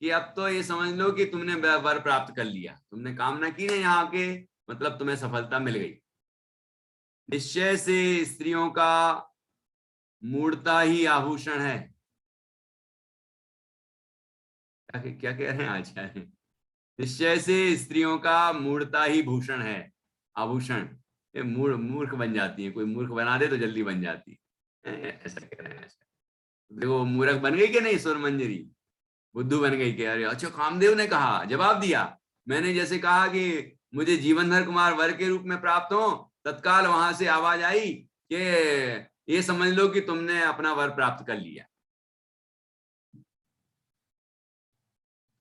कि अब तो ये समझ लो कि तुमने वर प्राप्त कर लिया, तुमने कामना की ना यहाँ के, मतलब तुम्हें सफलता मिल गई। निश्चय से स्त्रियों का मूढ़ता ही आभूषण है। क्या कह रहे हैं आचार्य। निश्चय से स्त्रियों का मूढ़ता ही भूषण है, आभूषण। ये मूर्ख बन जाती है, कोई मूर्ख बना दे तो जल्दी बन जाती है, ऐसा कह रहे हैं ऐसा। देखो मूर्ख बन गई कि नहीं सुरमंजरी, बुद्धू बन गई क्या। अरे अच्छा, कामदेव ने कहा, जवाब दिया, मैंने जैसे कहा कि मुझे जीवनधर कुमार वर के रूप में प्राप्त हो, तत्काल वहां से आवाज आई कि ये समझ लो कि तुमने अपना वर प्राप्त कर लिया।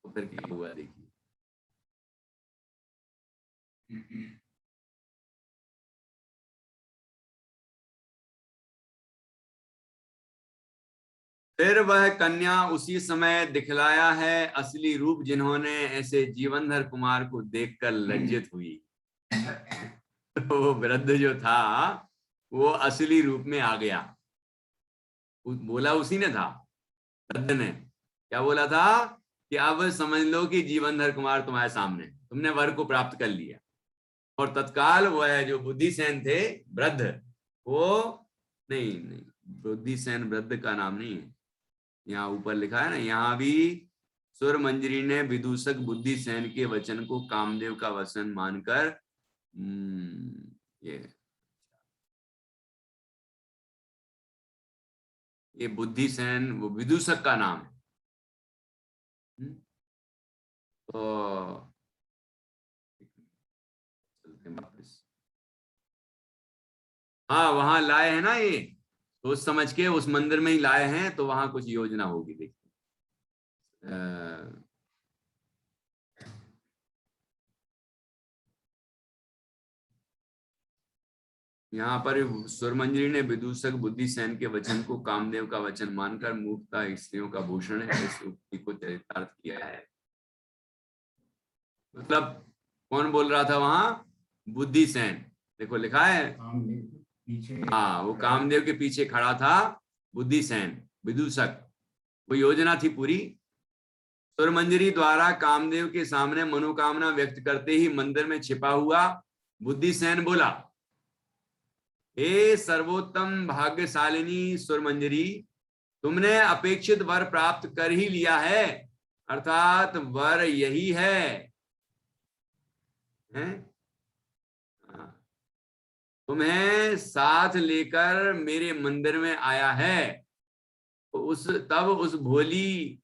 तो फिर क्या हुआ देखिए। फिर वह कन्या उसी समय दिखलाया है असली रूप, जिन्होंने ऐसे जीवनधर कुमार को देखकर लज्जित हुई। तो वो वृद्ध जो था वो असली रूप में आ गया। बोला उसी ने था, वृद्ध ने क्या बोला था कि अब समझ लो कि जीवनधर कुमार तुम्हारे सामने, तुमने वर को प्राप्त कर लिया। और तत्काल वह जो बुद्धिसेन थे वृद्ध, वो नहीं नहीं, बुद्धिसेन वृद्ध का नाम नहीं है, यहाँ ऊपर लिखा है ना, यहाँ भी सुर मंजरी ने विदूषक बुद्धिसेन के वचन को कामदेव का वचन मानकर ये बुद्धिसेन वो विदूषक का नाम है। तो चलते हैं वापस। हाँ वहां लाए हैं ना, ये सोच समझ के उस मंदिर में ही लाए हैं, तो वहां कुछ योजना होगी देखिए। यहाँ पर सुरमंजरी ने विदूषक बुद्धिसेन के वचन को कामदेव का वचन मानकर मूर्खता स्त्रियों का भूषण है इस उक्ति को चरितार्थ किया है। मतलब कौन बोल रहा था वहां? बुद्धिसेन। देखो लिखा है पीछे, हाँ वो कामदेव के पीछे खड़ा था बुद्धिसेन विदूषक। वो योजना थी पूरी। सुरमंजरी द्वारा कामदेव के सामने मनोकामना व्यक्त करते ही मंदिर में छिपा हुआ बुद्धिसेन बोला, हे सर्वोत्तम भाग्यशालिनी सुरमंजरी, तुमने अपेक्षित वर प्राप्त कर ही लिया है, अर्थात वर यही है, हैं? तुम्हें साथ लेकर मेरे मंदिर में आया है। तो तब उस भोली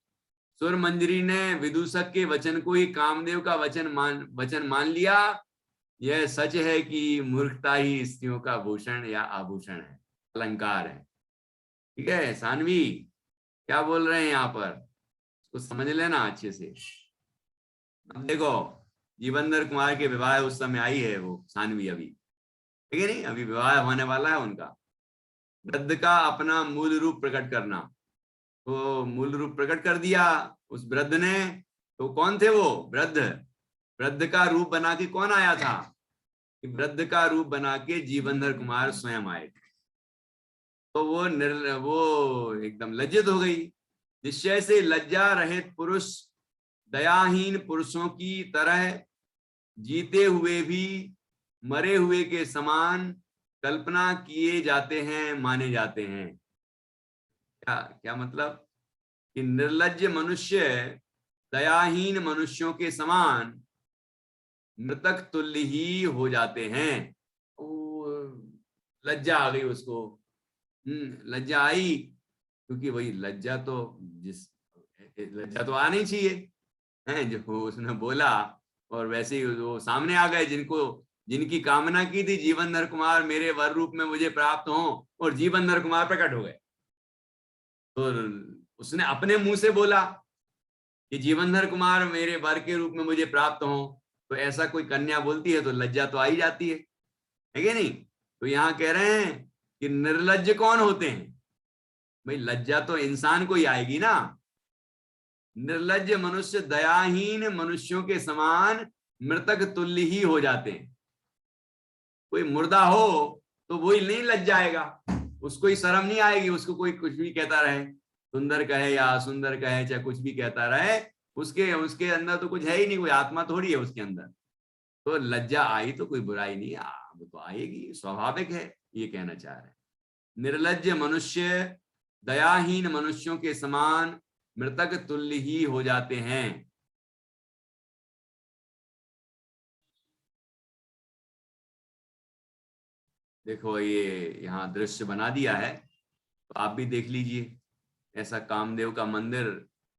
सुरमंजरी ने विदूषक के वचन को ही कामदेव का वचन मान लिया। यह सच है कि मूर्खता ही स्त्रियों का भूषण या आभूषण है, अलंकार है। ठीक है सानवी, क्या बोल रहे हैं यहाँ पर, कुछ समझ लेना अच्छे से। अब देखो जीवनधर कुमार के विवाह उस समय आई है वो सानवी, अभी ठीक है नहीं, अभी विवाह होने वाला है उनका। वृद्ध का अपना मूल रूप प्रकट करना, तो मूल रूप प्रकट कर दिया उस वृद्ध ने। तो कौन थे वो वृद्ध? वृद्ध का रूप बना के कौन आया था? वृद्ध का रूप बना के जीवनधर कुमार स्वयं आए थे। तो वो एकदम लज्जित हो गई। निश्चय से लज्जा रहित पुरुष दयाहीन पुरुषों की तरह जीते हुए भी मरे हुए के समान कल्पना किए जाते हैं, माने जाते हैं। क्या क्या मतलब कि निर्लज्ज मनुष्य दयाहीन मनुष्यों के समान मृतक तुल्य ही हो जाते हैं। लज्जा आ गई उसको। लज्जा आई, क्योंकि वही लज्जा तो लज्जा तो आनी चाहिए है, जो उसने बोला। और वैसे ही वो सामने आ गए जिनकी कामना की थी जीवनधर कुमार मेरे वर रूप में मुझे प्राप्त हो, और जीवनधर कुमार प्रकट हो गए। तो उसने अपने मुंह से बोला कि जीवनधर कुमार मेरे वर के रूप में मुझे प्राप्त हो। तो ऐसा कोई कन्या बोलती है तो लज्जा तो आ ही जाती है कि नहीं? तो यहाँ कह रहे हैं कि निर्लज्ज कौन होते हैं? भाई लज्जा तो इंसान को ही आएगी ना। निर्लज्ज मनुष्य दयाहीन मनुष्यों के समान मृतक तुल्य ही हो जाते हैं। कोई मुर्दा हो तो वही नहीं लज जाएगा, उसको ही शर्म नहीं आएगी, उसको कोई कुछ भी कहता रहे, सुंदर कहे या असुंदर कहे, चाहे कुछ भी कहता रहे, उसके उसके अंदर तो कुछ है ही नहीं, कोई आत्मा थोड़ी है उसके अंदर। तो लज्जा आई तो कोई बुराई नहीं, वो तो आएगी, स्वाभाविक है, ये कहना चाह रहे हैं। निर्लज्ज मनुष्य दयाहीन मनुष्यों के समान मृतक तुल्य ही हो जाते हैं। देखो ये यहाँ दृश्य बना दिया है, तो आप भी देख लीजिए। ऐसा कामदेव का मंदिर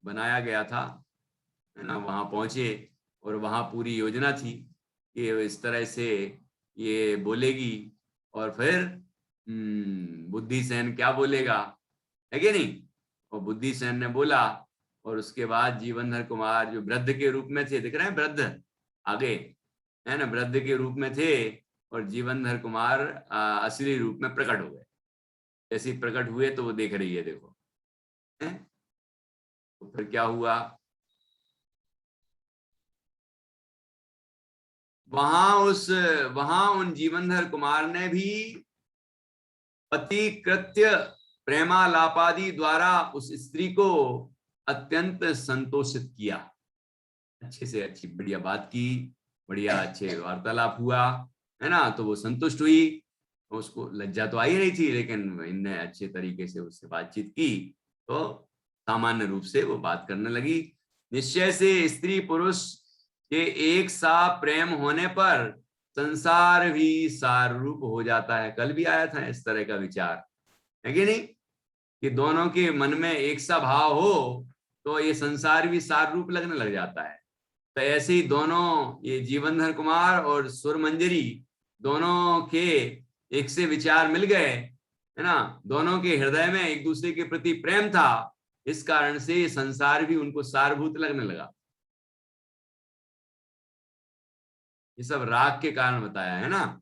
बनाया गया था, है ना, वहां पहुंचे और वहां पूरी योजना थी कि इस तरह से ये बोलेगी, और फिर बुद्धिसेन क्या बोलेगा, है कि नहीं? और बुद्धिसेन ने बोला, और उसके बाद जीवनधर कुमार जो वृद्ध के रूप में थे, दिख रहे हैं वृद्ध आगे, है ना, वृद्ध के रूप में थे, और जीवनधर कुमार असली रूप में प्रकट हो गए। जैसे प्रकट हुए तो वो देख रही है, देखो, हैं? तो फिर क्या हुआ, वहां उन जीवनधर कुमार ने भी पति कृत्य प्रेमालापादि द्वारा उस स्त्री को अत्यंत संतोषित किया। अच्छे से अच्छी बढ़िया बात की, बढ़िया अच्छे वार्तालाप हुआ, है ना। तो वो संतुष्ट हुई, उसको लज्जा तो आई नहीं थी, लेकिन इनने अच्छे तरीके से उससे बातचीत की तो सामान्य रूप से वो बात करने लगी। निश्चय से स्त्री पुरुष के एक सा प्रेम होने पर संसार भी सार रूप हो जाता है। कल भी आया था इस तरह का विचार, है कि नहीं, कि दोनों के मन में एक सा भाव हो तो ये संसार भी सार रूप लगने लग जाता है। तो ऐसे ही दोनों, ये जीवनधर कुमार और सुर मंजरी, दोनों के एक से विचार मिल गए, है ना। दोनों के हृदय में एक दूसरे के प्रति प्रेम था, इस कारण से संसार भी उनको सारभूत लगने लगा। ये सब राग के कारण बताया है ना।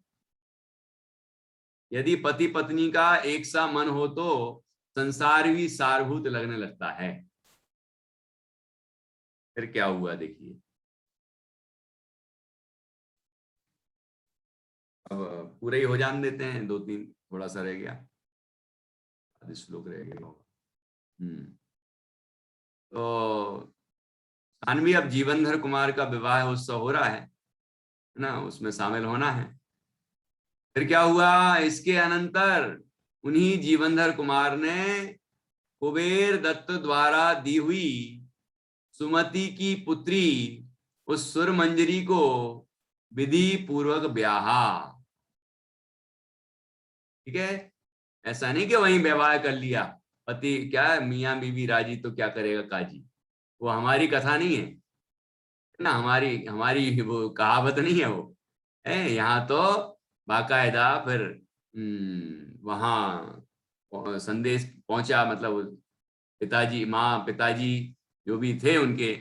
यदि पति पत्नी का एक सा मन हो तो संसार भी सारभूत लगने लगता है। फिर क्या हुआ देखिए, अब पूरे ही हो जान देते हैं, दो तीन थोड़ा सा रह गया, आधे श्लोक रह गए होगा। तो सानवी, अब जीवनधर कुमार का विवाह उत्सव हो रहा है ना, उसमें शामिल होना है। फिर क्या हुआ, इसके अनंतर उन्हीं जीवनधर कुमार ने कुबेर दत्त द्वारा दी हुई सुमति की पुत्री उस सुर मंजरी को विधि पूर्वक ब्याहा। ठीक है, ऐसा नहीं कि वहीं विवाह कर लिया, पति क्या मियां बीवी राजी तो क्या करेगा काजी, वो हमारी कथा नहीं है ना, हमारी हमारी वो कहावत नहीं है वो, है यहाँ तो बाकायदा फिर वहां संदेश पहुंचा, मतलब पिताजी माँ पिताजी जो भी थे उनके,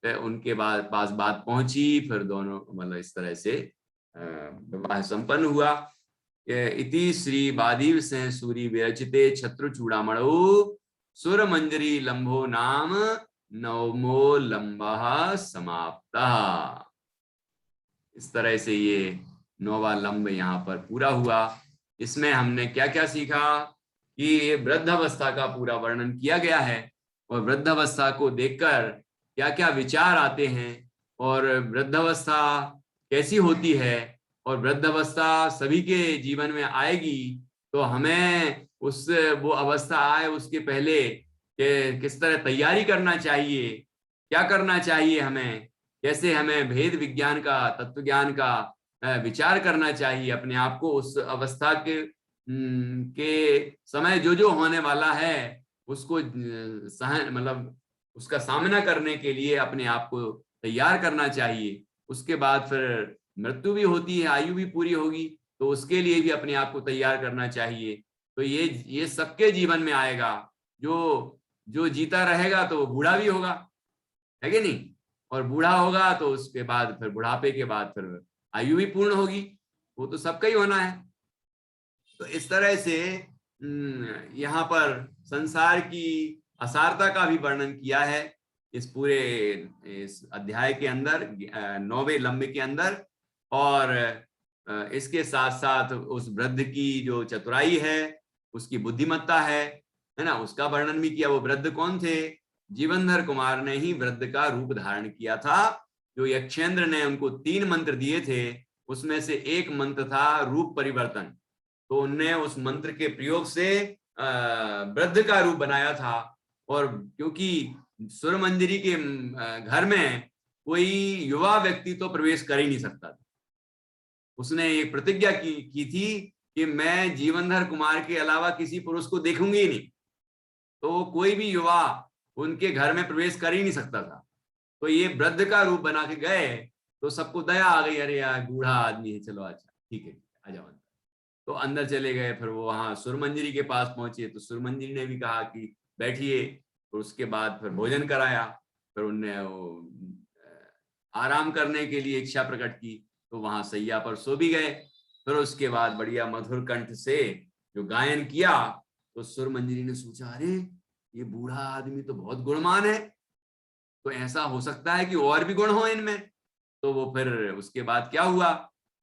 उनके बाद पास बात पहुंची, फिर दोनों मतलब इस तरह से विवाह संपन्न हुआ। इति श्री बादीव से सूरी विरचिते छत्रु चूड़ामणौ सुर मंजरी लंबो नाम नवमो लंबा समाप्ता। इस तरह से ये नौवा लंब यहाँ पर पूरा हुआ। इसमें हमने क्या क्या सीखा कि ये वृद्धावस्था का पूरा वर्णन किया गया है, और वृद्धावस्था को देखकर क्या क्या विचार आते हैं, और वृद्धावस्था कैसी होती है, और वृद्धावस्था सभी के जीवन में आएगी, तो हमें उस वो अवस्था आए उसके पहले किस तरह तैयारी करना चाहिए, क्या करना चाहिए हमें, कैसे हमें भेद विज्ञान का, तत्व ज्ञान का विचार करना चाहिए, अपने आप को उस अवस्था के समय जो जो होने वाला है उसको सहन मतलब उसका सामना करने के लिए अपने आप को तैयार करना चाहिए। उसके बाद फिर मृत्यु भी होती है, आयु भी पूरी होगी, तो उसके लिए भी अपने आप को तैयार करना चाहिए। तो ये सबके जीवन में आएगा। जो जो जीता रहेगा तो वो बूढ़ा भी होगा, है कि नहीं, और बूढ़ा होगा तो उसके बाद फिर बुढ़ापे के बाद फिर आयु भी पूर्ण होगी, वो तो सबका ही होना है। तो इस तरह से यहाँ पर संसार की असारता का भी वर्णन किया है इस पूरे इस अध्याय के अंदर, 9वें लम्ब के अंदर। और इसके साथ साथ उस वृद्ध की जो चतुराई है, उसकी बुद्धिमत्ता है ना, उसका वर्णन भी किया। वो वृद्ध कौन थे, जीवनधर कुमार ने ही वृद्ध का रूप धारण किया था। जो यक्षेंद्र ने उनको 3 मंत्र दिए थे, उसमें से एक मंत्र था रूप परिवर्तन। तो उनने उस मंत्र के प्रयोग से वृद्ध का रूप बनाया था। और क्योंकि सुर मंजरी के घर में कोई युवा व्यक्ति तो प्रवेश कर ही नहीं सकता था, उसने एक प्रतिज्ञा की थी कि मैं जीवनधर कुमार के अलावा किसी पुरुष को देखूंगी ही नहीं। तो कोई भी युवा उनके घर में प्रवेश कर ही नहीं सकता था। तो ये वृद्ध का रूप बना के गए तो सबको दया आ गई, अरे यार बूढ़ा आदमी है, चलो अच्छा ठीक है आ जाओ। तो अंदर चले गए, फिर वो वहां सुरमंजरी के पास पहुंचे तो सुरमंजरी ने भी कहा कि बैठिए, और उसके बाद फिर भोजन कराया। फिर उनने आराम करने के लिए इच्छा प्रकट की, तो वहां सैया पर सो भी गए। फिर उसके बाद बढ़िया मधुर कंठ से जो गायन किया, तो सुरमंजरी ने सोचा अरे ये बूढ़ा आदमी तो बहुत गुणवान है, तो ऐसा हो सकता है कि और भी गुण हो इनमें। तो वो फिर उसके बाद क्या हुआ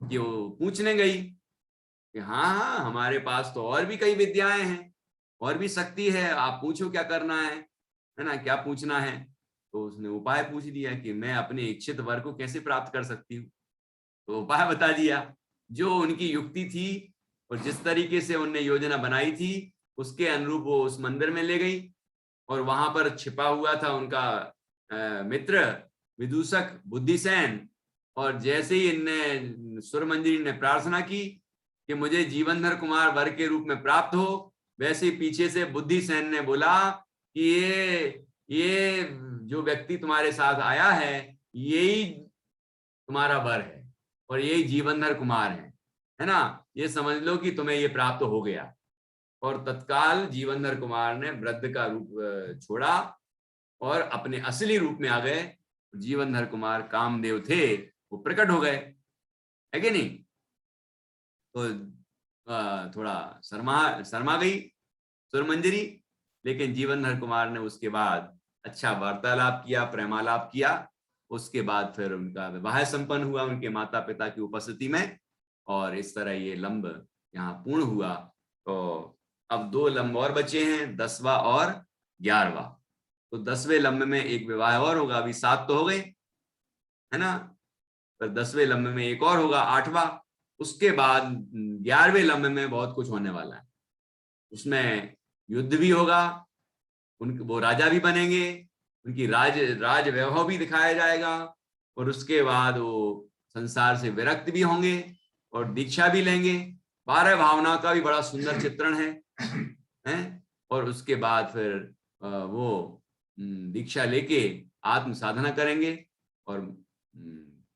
कि वो पूछने गई कि हाँ हाँ, हमारे पास तो और भी कई विद्याएं हैं, और भी शक्ति है, आप पूछो क्या करना है ना, क्या पूछना है। तो उसने उपाय पूछ लिया कि मैं अपने इच्छित वर को कैसे प्राप्त कर सकती हूँ। तो उपाय बता दिया, जो उनकी युक्ति थी और जिस तरीके से उनने योजना बनाई थी उसके अनुरूप वो उस मंदिर में ले गई, और वहां पर छिपा हुआ था उनका मित्र विदूषक बुद्धिसेन। और जैसे ही इनने सुरमंजरी ने प्रार्थना की कि मुझे जीवनधर कुमार वर के रूप में प्राप्त हो, वैसे ही पीछे से बुद्धिसेन ने बोला कि ये जो व्यक्ति तुम्हारे साथ आया है यही तुम्हारा वर है और यही जीवनधर कुमार है ना, ये समझ लो कि तुम्हें ये प्राप्त हो गया। और तत्काल जीवनधर कुमार ने वृद्ध का रूप छोड़ा और अपने असली रूप में आ गए। जीवनधर कुमार कामदेव थे, वो प्रकट हो गए, है कि नहीं। तो थोड़ा शर्मा शर्मा गई सुरमंजरी, लेकिन जीवनधर कुमार ने उसके बाद अच्छा वार्तालाप किया, प्रेमालाप किया। उसके बाद फिर उनका विवाह संपन्न हुआ उनके माता पिता की उपस्थिति में, और इस तरह ये लंब यहाँ पूर्ण हुआ। तो अब 2 लंब और बचे हैं, 10वां और 11वां। तो 10वें लंब में एक विवाह और होगा, अभी 7 तो हो गए, है ना। पर 10वें लंब में एक और होगा, 8वां। उसके बाद 11वें लंब में बहुत कुछ होने वाला है। उसमें युद्ध भी होगा, वो राजा भी बनेंगे, उनकी राज वैभव भी दिखाया जाएगा, और उसके बाद वो संसार से विरक्त भी होंगे और दीक्षा भी लेंगे। 12 भावनाओं का भी बड़ा सुंदर चित्रण है। और उसके बाद फिर वो दीक्षा लेके आत्म साधना करेंगे और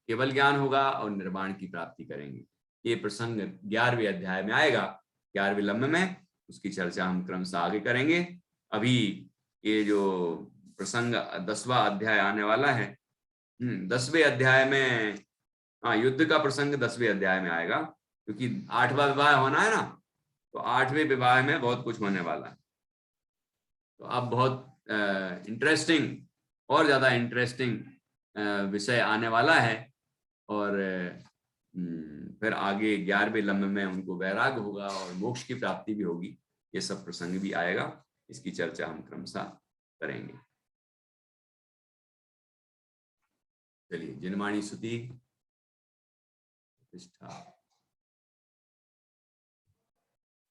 केवल ज्ञान होगा और निर्वाण की प्राप्ति करेंगे। ये प्रसंग 11वें अध्याय में आएगा, 11वें लम्ब में। उसकी चर्चा हम क्रमशः आगे करेंगे। अभी ये जो प्रसंग 10वां अध्याय आने वाला है, 10वें अध्याय में, हाँ, युद्ध का प्रसंग 10वें अध्याय में आएगा, क्योंकि 8वां विवाह होना है ना, तो 8वें विवाह में बहुत कुछ होने वाला है। तो अब बहुत इंटरेस्टिंग, और ज्यादा इंटरेस्टिंग विषय आने वाला है। और फिर आगे 11वें लम्ब में उनको वैराग्य होगा और मोक्ष की प्राप्ति भी होगी। ये सब प्रसंग भी आएगा, इसकी चर्चा हम क्रमशः करेंगे। चलिए, जिनवाणी स्तुति प्रतिष्ठा।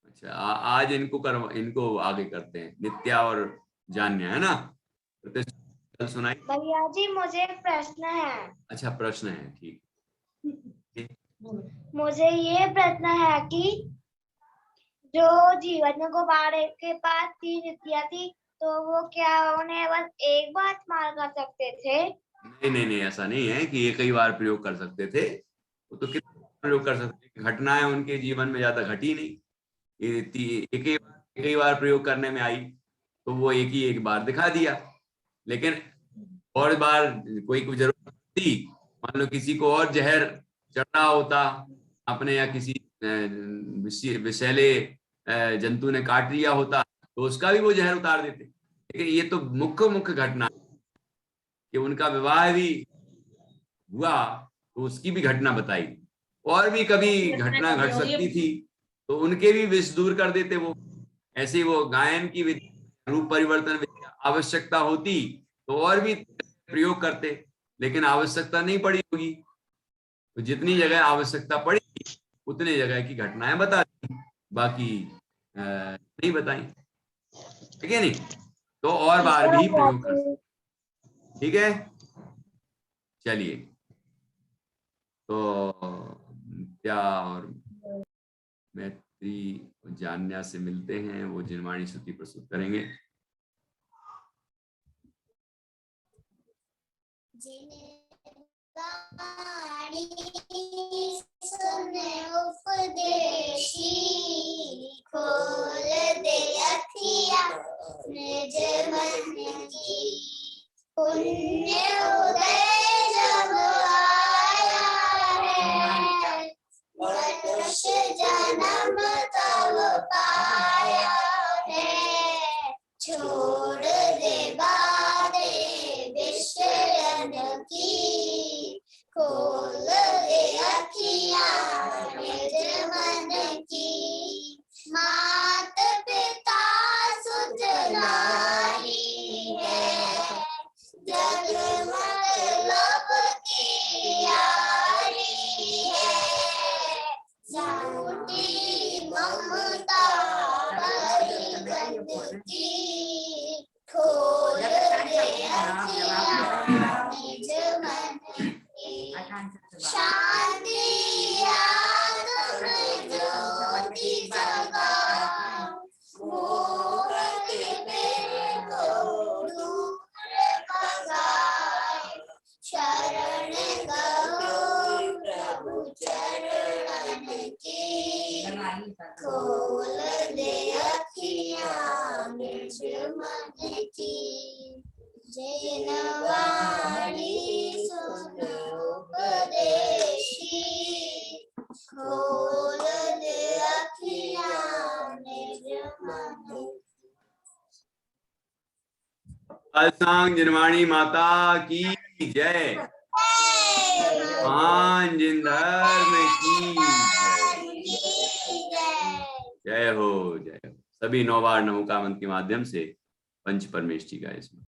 अच्छा, आज इनको आगे करते हैं, नित्या और जान्या, है ना। प्रतिष्ठा सुनाई। भैया जी, मुझे एक प्रश्न है। अच्छा, प्रश्न है, ठीक। मुझे ये प्रश्न है कि जो जीवन को बारे के पास 3 नित्या थी, तो वो क्या उन्हें बस एक बार इस्तेमाल कर सकते थे? नहीं, ऐसा नहीं है कि ये कई बार प्रयोग कर सकते थे। वो तो कितने प्रयोग कर सकते, घटनाएं उनके जीवन में ज्यादा घटी नहीं। एक ही बार प्रयोग करने में आई, तो वो एक बार दिखा दिया। लेकिन और बार कोई जरूरत थी, मान लो किसी को और जहर चढ़ा होता अपने, या किसी विषैले जंतु ने काट लिया होता, तो उसका भी वो जहर उतार देते। लेकिन ये तो मुख्य घटना कि उनका विवाह भी हुआ, तो उसकी भी घटना बताई। और भी कभी घटना घट सकती थी, तो उनके भी विष दूर कर देते वो। ऐसे ही वो गायन की विद्या, रूप परिवर्तन विद्या, आवश्यकता होती तो और भी प्रयोग करते, लेकिन आवश्यकता नहीं पड़ी होगी, तो जितनी जगह आवश्यकता पड़ी उतने जगह की घटनाएं बता दी, बाकी नहीं बताई, ठीक है नहीं। तो और बार भी प्रयोग कर सकते, ठीक है। चलिए, तो क्या और मैत्री जान्या से मिलते हैं, वो जिनवाणी स्तुति प्रस्तुत करेंगे। जिनवाणी सुने उपदेशी, खोल दे अखियाँ निज मन की। पुण्य उदय जब आया है, मनुष्य जन्म तब पाया है। छोड़ की, खोल दे अखियाँ निज मन की, मात पिता सुत नारी है, जग मतलब की यारी है, झूठी ममता भरी गंध की, खोल दे अखियाँ निज मन की, शांति आत्म ज्योति जगाओ, मोह के को दूर भगाए, शरण गहो प्रभु चरणन की, खोल दे अखियाँ निज मन की, जय नवाणी सुन उपदेशी, खोल दे अखियाँ निज मन की। अलसांग जिनवाणी माता की जय। महान जिन धर्म की जय हो, जय हो। सभी 9 बार नमोकामंत्र के माध्यम से पंच परमेश जी का इसमें